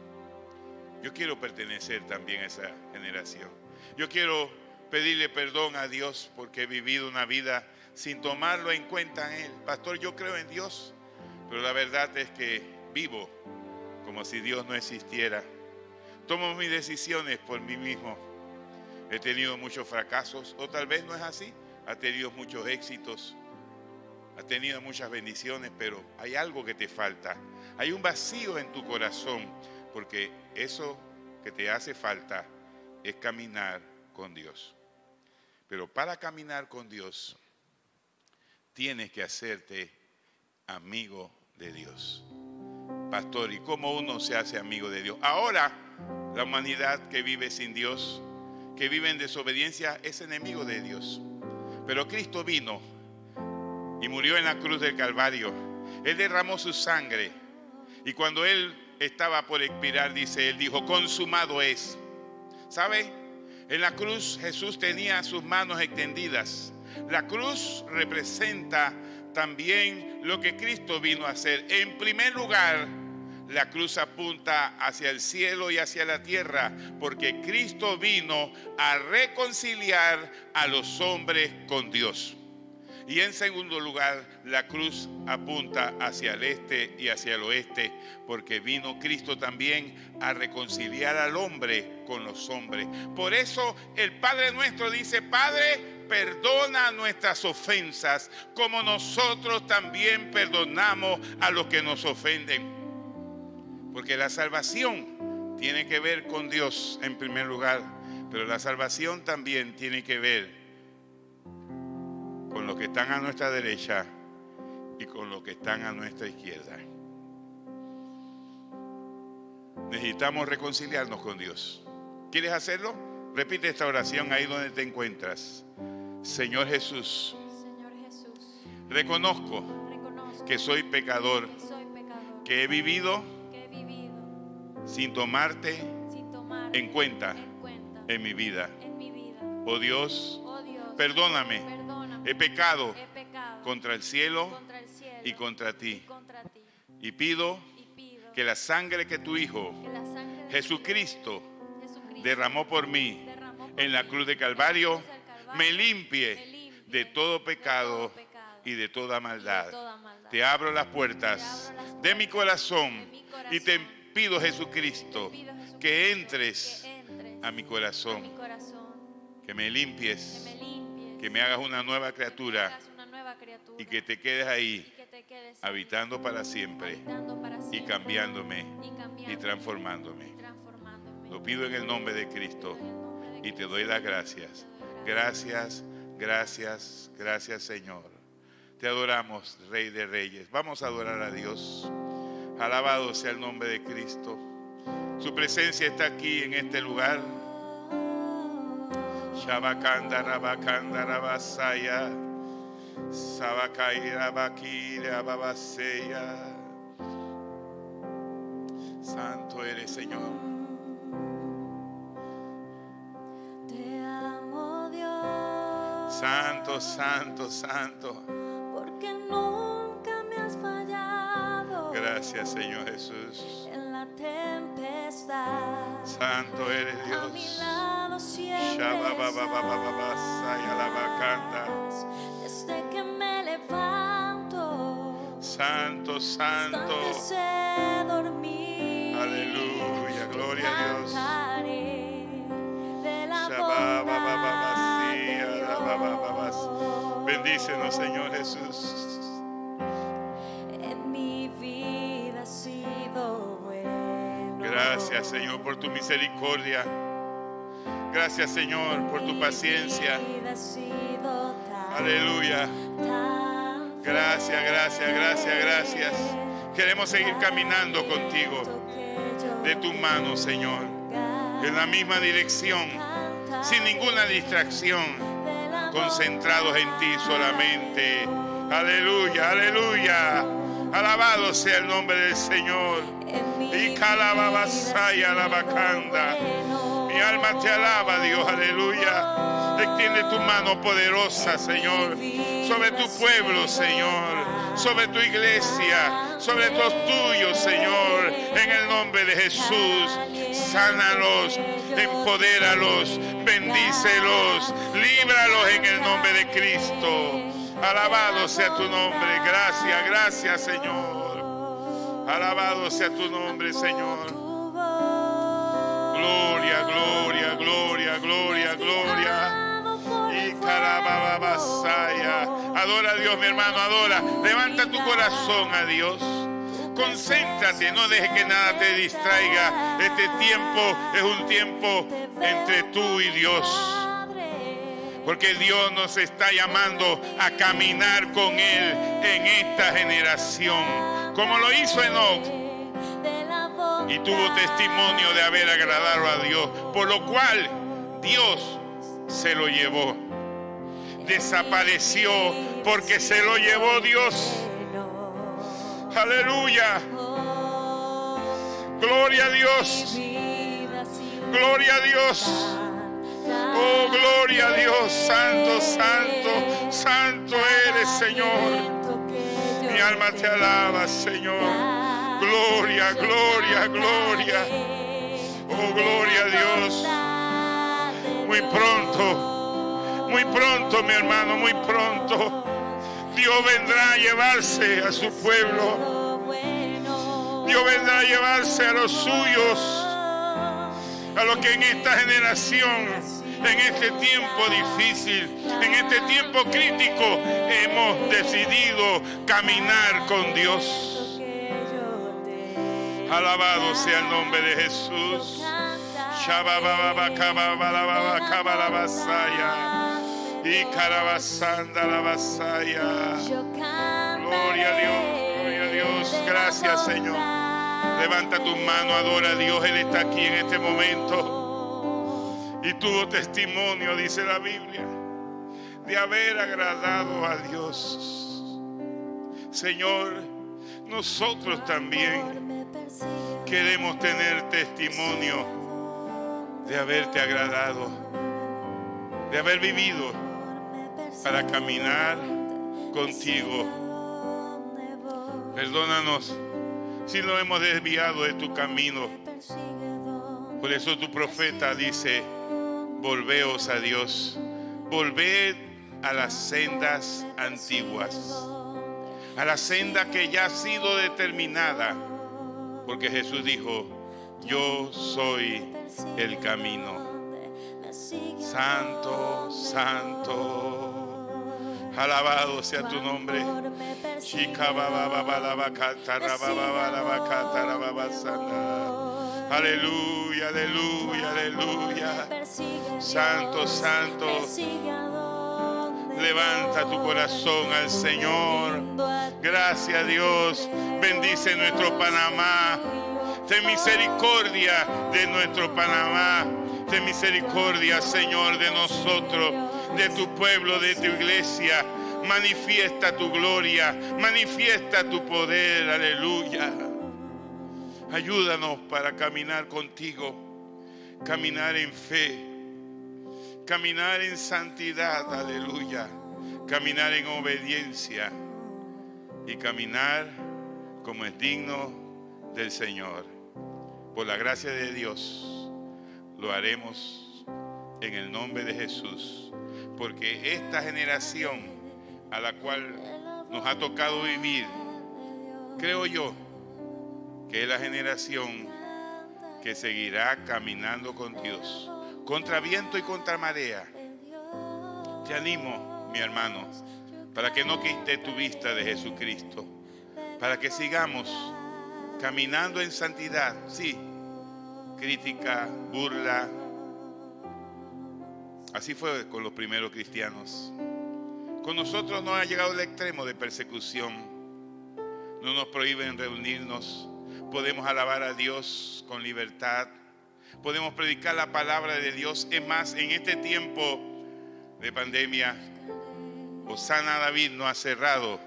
Yo quiero pertenecer también a esa generación. Yo quiero pedirle perdón a Dios porque he vivido una vida sin tomarlo en cuenta en Él. Pastor, yo creo en Dios, pero la verdad es que vivo como si Dios no existiera. Tomo mis decisiones por mí mismo. He tenido muchos fracasos, o tal vez no es así. Ha tenido muchos éxitos, ha tenido muchas bendiciones, pero hay algo que te falta. Hay un vacío en tu corazón, porque eso que te hace falta es caminar con Dios. Pero para caminar con Dios, tienes que hacerte amigo de Dios. pastor, ¿y cómo uno se hace amigo de Dios? Ahora, la humanidad que vive sin Dios, que vive en desobediencia, es enemigo de Dios. Pero Cristo vino y murió en la cruz del Calvario. Él derramó su sangre. Y cuando Él estaba por expirar, Él dijo, consumado es. ¿Sabe? En la cruz Jesús tenía sus manos extendidas. La cruz representa también lo que Cristo vino a hacer. En primer lugar, la cruz apunta hacia el cielo y hacia la tierra, porque Cristo vino a reconciliar a los hombres con Dios. Y en segundo lugar, la cruz apunta hacia el este y hacia el oeste, porque vino Cristo también a reconciliar al hombre con los hombres. Por eso el Padre nuestro dice, Padre, perdona nuestras ofensas, como nosotros también perdonamos a los que nos ofenden. Porque la salvación tiene que ver con Dios en primer lugar, pero la salvación también tiene que ver con los que están a nuestra derecha y con los que están a nuestra izquierda. Necesitamos reconciliarnos con Dios. ¿Quieres hacerlo? Repite esta oración ahí donde te encuentras. Señor Jesús, reconozco que soy pecador, que he vivido sin tomarte en cuenta en mi vida. Oh Dios, perdóname. He pecado contra el cielo y contra ti. Y pido que la sangre que tu Hijo Jesucristo derramó por mí en la cruz de Calvario me limpie de todo pecado y de toda maldad. Te abro las puertas de mi corazón y te pido, Jesucristo, que entres a mi corazón, que me limpies, que me hagas una nueva criatura y que te quedes ahí habitando para siempre y cambiándome y transformándome. Lo pido en el nombre de Cristo y te doy las gracias. Gracias, gracias, gracias, Señor. Te adoramos, Rey de Reyes. Vamos a adorar a Dios. Alabado sea el nombre de Cristo. Su presencia está aquí en este lugar. Shabakanda Rabakanda Rabasaya Sabakai Rabakira Babaseya. Santo eres, Señor. Te amo, Dios. Santo, santo, santo. Porque nunca me has fallado. Gracias, Señor Jesús. En la tempestad. Santo eres A mi Dios. lado siempre Shababababababasaya Labakanda. desde que me levanto. Santo, santo. Hasta que sé dormir. Aleluya, gloria a Dios. Cantaré de la Shabababababasaya bondad de Lababababas. Dios. Bendícenos, Señor Jesús. En mi vida ha sido bueno. Gracias, Señor, por tu misericordia. Gracias, Señor, por tu paciencia. Mi vida ha sido tan, Aleluya. tan Gracias, gracias, gracias, gracias. Queremos seguir caminando contigo de tu mano, Señor, en la misma dirección, sin ninguna distracción, concentrados en ti solamente. Aleluya, aleluya. Alabado sea el nombre del Señor. Y calababasaya alabacanda. Mi alma te alaba, Dios, aleluya. Extiende tu mano poderosa, Señor, sobre tu pueblo, Señor, sobre tu iglesia, sobre los tuyos, Señor, en el nombre de Jesús. Sánalos, empodéralos, bendícelos, líbralos en el nombre de Cristo. Alabado sea tu nombre. Gracias, gracias, Señor. Alabado sea tu nombre, Señor. Gloria, gloria, gloria, gloria, gloria. Y carababasaya. Adora a Dios, mi hermano, adora. Levanta tu corazón a Dios. Concéntrate, no dejes que nada te distraiga. Este tiempo es un tiempo entre tú y Dios. Porque Dios nos está llamando a caminar con Él en esta generación. Como lo hizo Enoc. y tuvo testimonio de haber agradado a Dios, por lo cual Dios se lo llevó. Desapareció porque se lo llevó Dios. Aleluya. Gloria a Dios. Gloria a Dios. Oh, gloria a Dios. Santo, santo, santo eres, Señor. Mi alma te alaba, Señor. Gloria, gloria, gloria. Oh, gloria a Dios. Muy pronto, mi hermano, muy pronto, Dios vendrá a llevarse a su pueblo. Dios vendrá a llevarse a los suyos, a los que en esta generación, en este tiempo difícil, en este tiempo crítico, hemos decidido caminar con Dios. Alabado sea el nombre de Jesús. Y carabasanda la vasaya. Gloria a Dios, gloria a Dios. Gracias, Señor. Levanta tus manos, adora a Dios. Él está aquí en este momento. Y tuvo testimonio, dice la Biblia, de haber agradado a Dios. Señor, nosotros también queremos tener testimonio de haberte agradado, de haber vivido para caminar contigo. Perdónanos si nos hemos desviado de tu camino. Por eso tu profeta dice: volveos a Dios, volved a las sendas antiguas, a la senda que ya ha sido determinada, porque Jesús dijo: yo soy el camino. Santo, santo, alabado sea tu nombre. Aleluya, aleluya, aleluya. Santo, santo. Levanta tu corazón al Señor. Gracias a Dios. Bendice nuestro Panamá. Ten misericordia de nuestro Panamá. Ten misericordia, Señor, de nosotros, de tu pueblo, de tu iglesia. Manifiesta tu gloria, manifiesta tu poder. Aleluya. Ayúdanos para caminar contigo, caminar en fe, caminar en santidad. Aleluya. Caminar en obediencia y caminar como es digno del Señor. Por la gracia de Dios lo haremos en el nombre de Jesús, porque esta generación a la cual nos ha tocado vivir, creo yo que es la generación que seguirá caminando con Dios, contra viento y contra marea. Te animo, mi hermano, para que no quites tu vista de Jesucristo, para que sigamos caminando en santidad. Sí, crítica, burla. Así fue con los primeros cristianos. Con nosotros no ha llegado el extremo de persecución. No nos prohíben reunirnos. Podemos alabar a Dios con libertad. Podemos predicar la palabra de Dios. Es más, en este tiempo de pandemia, Osana David no ha cerrado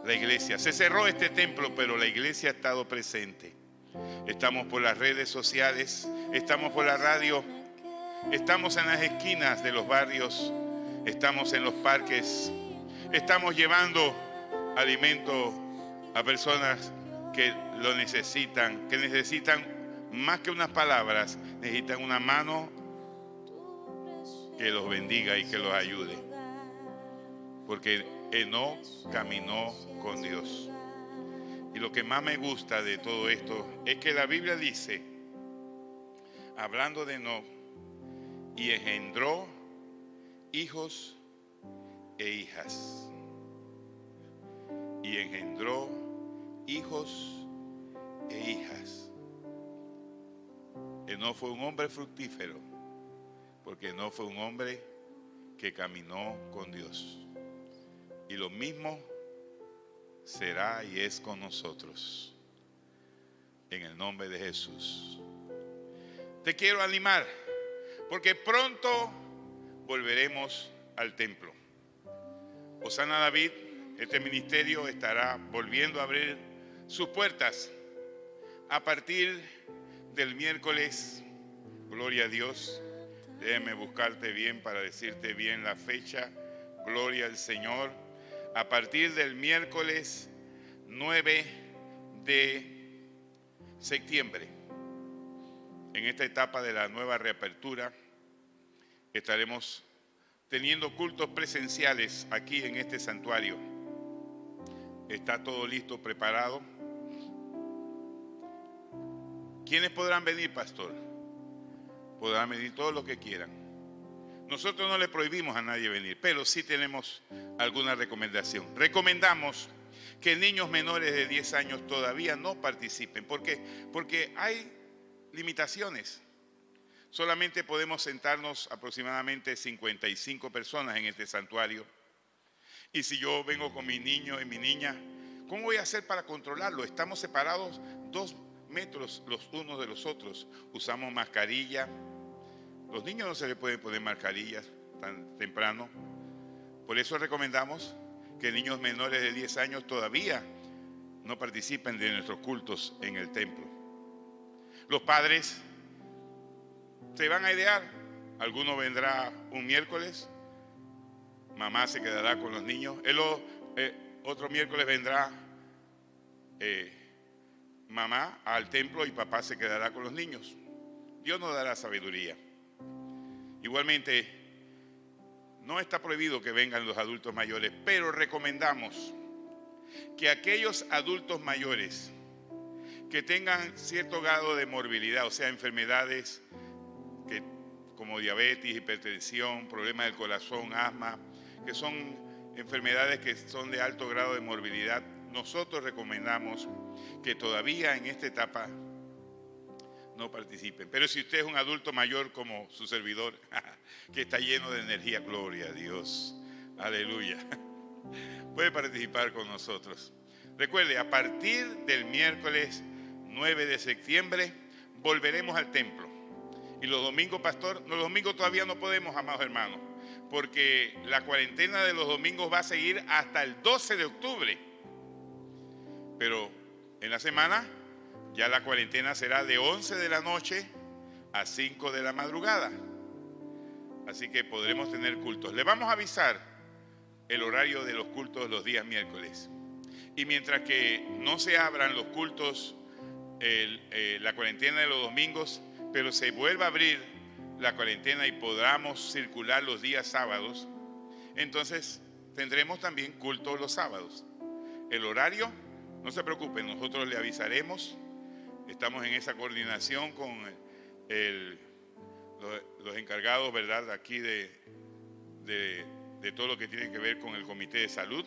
la iglesia. Se cerró este templo, pero la iglesia ha estado presente. Estamos por las redes sociales, estamos por la radio, estamos en las esquinas de los barrios, estamos en los parques, estamos llevando alimento a personas que lo necesitan, que necesitan más que unas palabras, necesitan una mano que los bendiga y que los ayude. Porque Enoc caminó con Dios. Y lo que más me gusta de todo esto es que la Biblia dice, hablando de Enoc, y engendró hijos e hijas. Y engendró hijos e hijas. Enoc fue un hombre fructífero, porque Enoc fue un hombre que caminó con Dios. Y lo mismo será y es con nosotros. en el nombre de Jesús. Te quiero animar, porque pronto volveremos al templo. Osana David, este ministerio estará volviendo a abrir sus puertas a partir del miércoles. Gloria a Dios. Déjame buscarte bien para decirte bien la fecha. Gloria al Señor. A partir del miércoles 9 de septiembre, en esta etapa de la nueva reapertura, estaremos teniendo cultos presenciales aquí en este santuario. Está todo listo, preparado. ¿Quiénes podrán venir, pastor? Podrán venir todos los que quieran. Nosotros no le prohibimos a nadie venir, pero sí tenemos alguna recomendación. Recomendamos que niños menores de 10 años todavía no participen. ¿Por qué? Porque hay limitaciones. Solamente podemos sentarnos aproximadamente 55 personas en este santuario. Y si yo vengo con mi niño y mi niña, ¿cómo voy a hacer para controlarlo? Estamos separados 2 metros los unos de los otros. Usamos mascarilla. Los niños no se les pueden poner mascarillas tan temprano. Por eso recomendamos que niños menores de 10 años todavía no participen de nuestros cultos en el templo. Los padres se van a idear. Alguno vendrá un miércoles, mamá se quedará con los niños. Otro miércoles vendrá mamá al templo y papá se quedará con los niños. Dios nos dará sabiduría. Igualmente, no está prohibido que vengan los adultos mayores, pero recomendamos que aquellos adultos mayores que tengan cierto grado de morbilidad, o sea, enfermedades como diabetes, hipertensión, problemas del corazón, asma, que son enfermedades que son de alto grado de morbilidad, nosotros recomendamos que todavía en esta etapa no participen. Pero si usted es un adulto mayor como su servidor, que está lleno de energía, gloria a Dios, aleluya, puede participar con nosotros. Recuerde, a partir del miércoles 9 de septiembre volveremos al templo. Y los domingos, pastor, los domingos todavía no podemos, amados hermanos, porque la cuarentena de los domingos va a seguir hasta el 12 de octubre. Pero en la semana ya la cuarentena será de 11 de la noche a 5 de la madrugada. Así que podremos tener cultos. Le vamos a avisar el horario de los cultos los días miércoles. Y mientras que no se abran los cultos, la cuarentena de los domingos, pero se vuelva a abrir la cuarentena y podamos circular los días sábados, entonces tendremos también cultos los sábados. El horario, no se preocupen, nosotros le avisaremos. Estamos en esa coordinación con los encargados, ¿verdad?, aquí de todo lo que tiene que ver con el Comité de Salud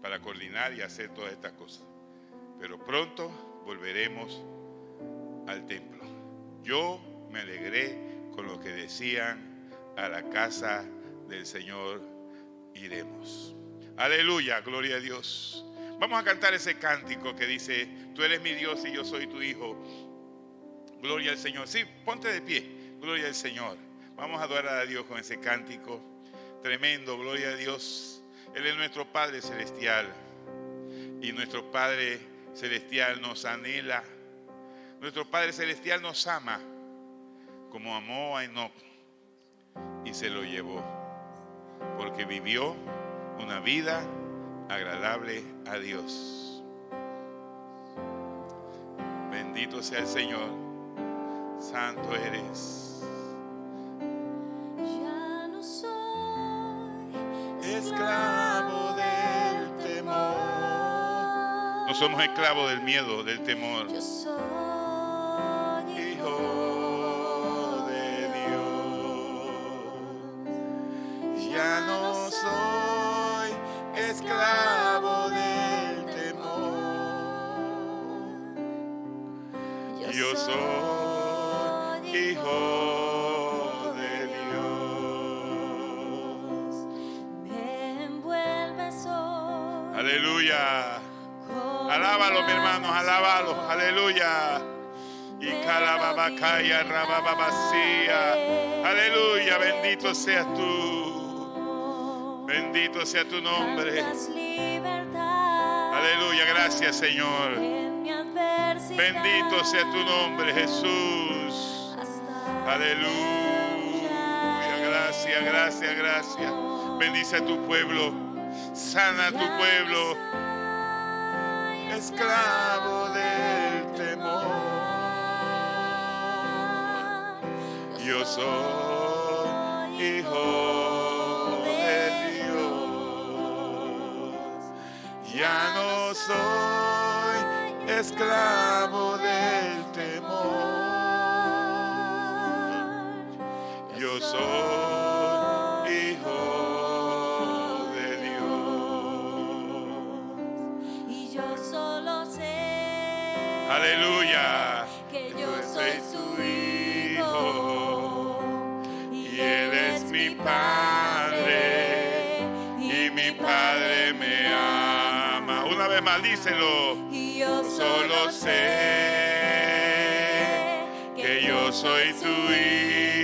para coordinar y hacer todas estas cosas. Pero pronto volveremos al templo. Yo me alegré con lo que decían: a la casa del Señor iremos. Aleluya, gloria a Dios. Vamos a cantar ese cántico que dice: tú eres mi Dios y yo soy tu hijo. Gloria al Señor. Sí, ponte de pie. Gloria al Señor. Vamos a adorar a Dios con ese cántico tremendo. Gloria a Dios. Él es nuestro Padre Celestial. Y nuestro Padre Celestial nos anhela. Nuestro Padre Celestial nos ama como amó a Enoc y se lo llevó, porque vivió una vida agradable a Dios. Bendito sea el Señor. Santo eres. Ya no soy Esclavo del temor. No somos esclavos del miedo, del temor. Yo soy Hijo de Dios. Ya no soy esclavo del temor. Yo soy hijo de Dios. Me envuelves hoy Aleluya. con Alábalo, mi hermanos, alábalo. Aleluya. Y calababacaya, rabababacía. Aleluya, bendito seas tú. Bendito sea tu nombre. Aleluya, gracias, Señor. Bendito sea tu nombre, Jesús. Aleluya, gracias, gracias, gracias. Bendice a tu pueblo, sana a tu pueblo, esclavo del temor. Yo soy hijo de Dios, ya no soy esclavo del temor. Yo soy hijo de Dios. Y yo solo sé, Aleluya, que yo soy su hijo. y Él es mi Padre, y mi Padre me ama. Una vez más, díselo. Y yo Solo sé que yo soy tu hijo.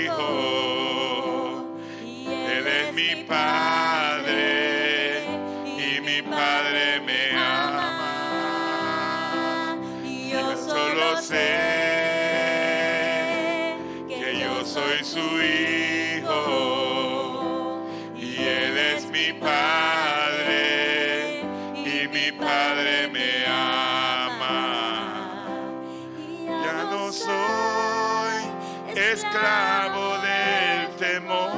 Él es mi Padre y mi Padre me ama. Y Yo solo sé que yo soy su hijo y Él es mi Padre y mi Padre me ama. Ya no soy esclavo del temor.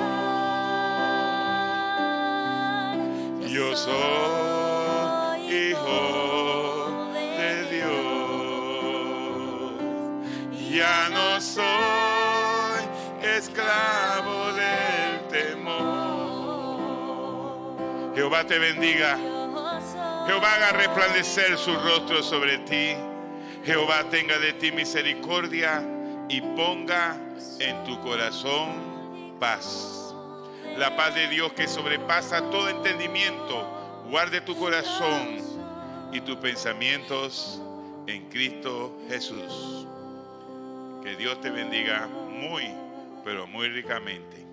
Yo soy hijo de Dios. Ya no soy esclavo del temor. Jehová te bendiga. Jehová haga resplandecer su rostro sobre ti. Jehová tenga de ti misericordia y ponga en tu corazón paz. La paz de Dios que sobrepasa todo entendimiento, guarde tu corazón y tus pensamientos en Cristo Jesús. Que Dios te bendiga muy, pero muy ricamente.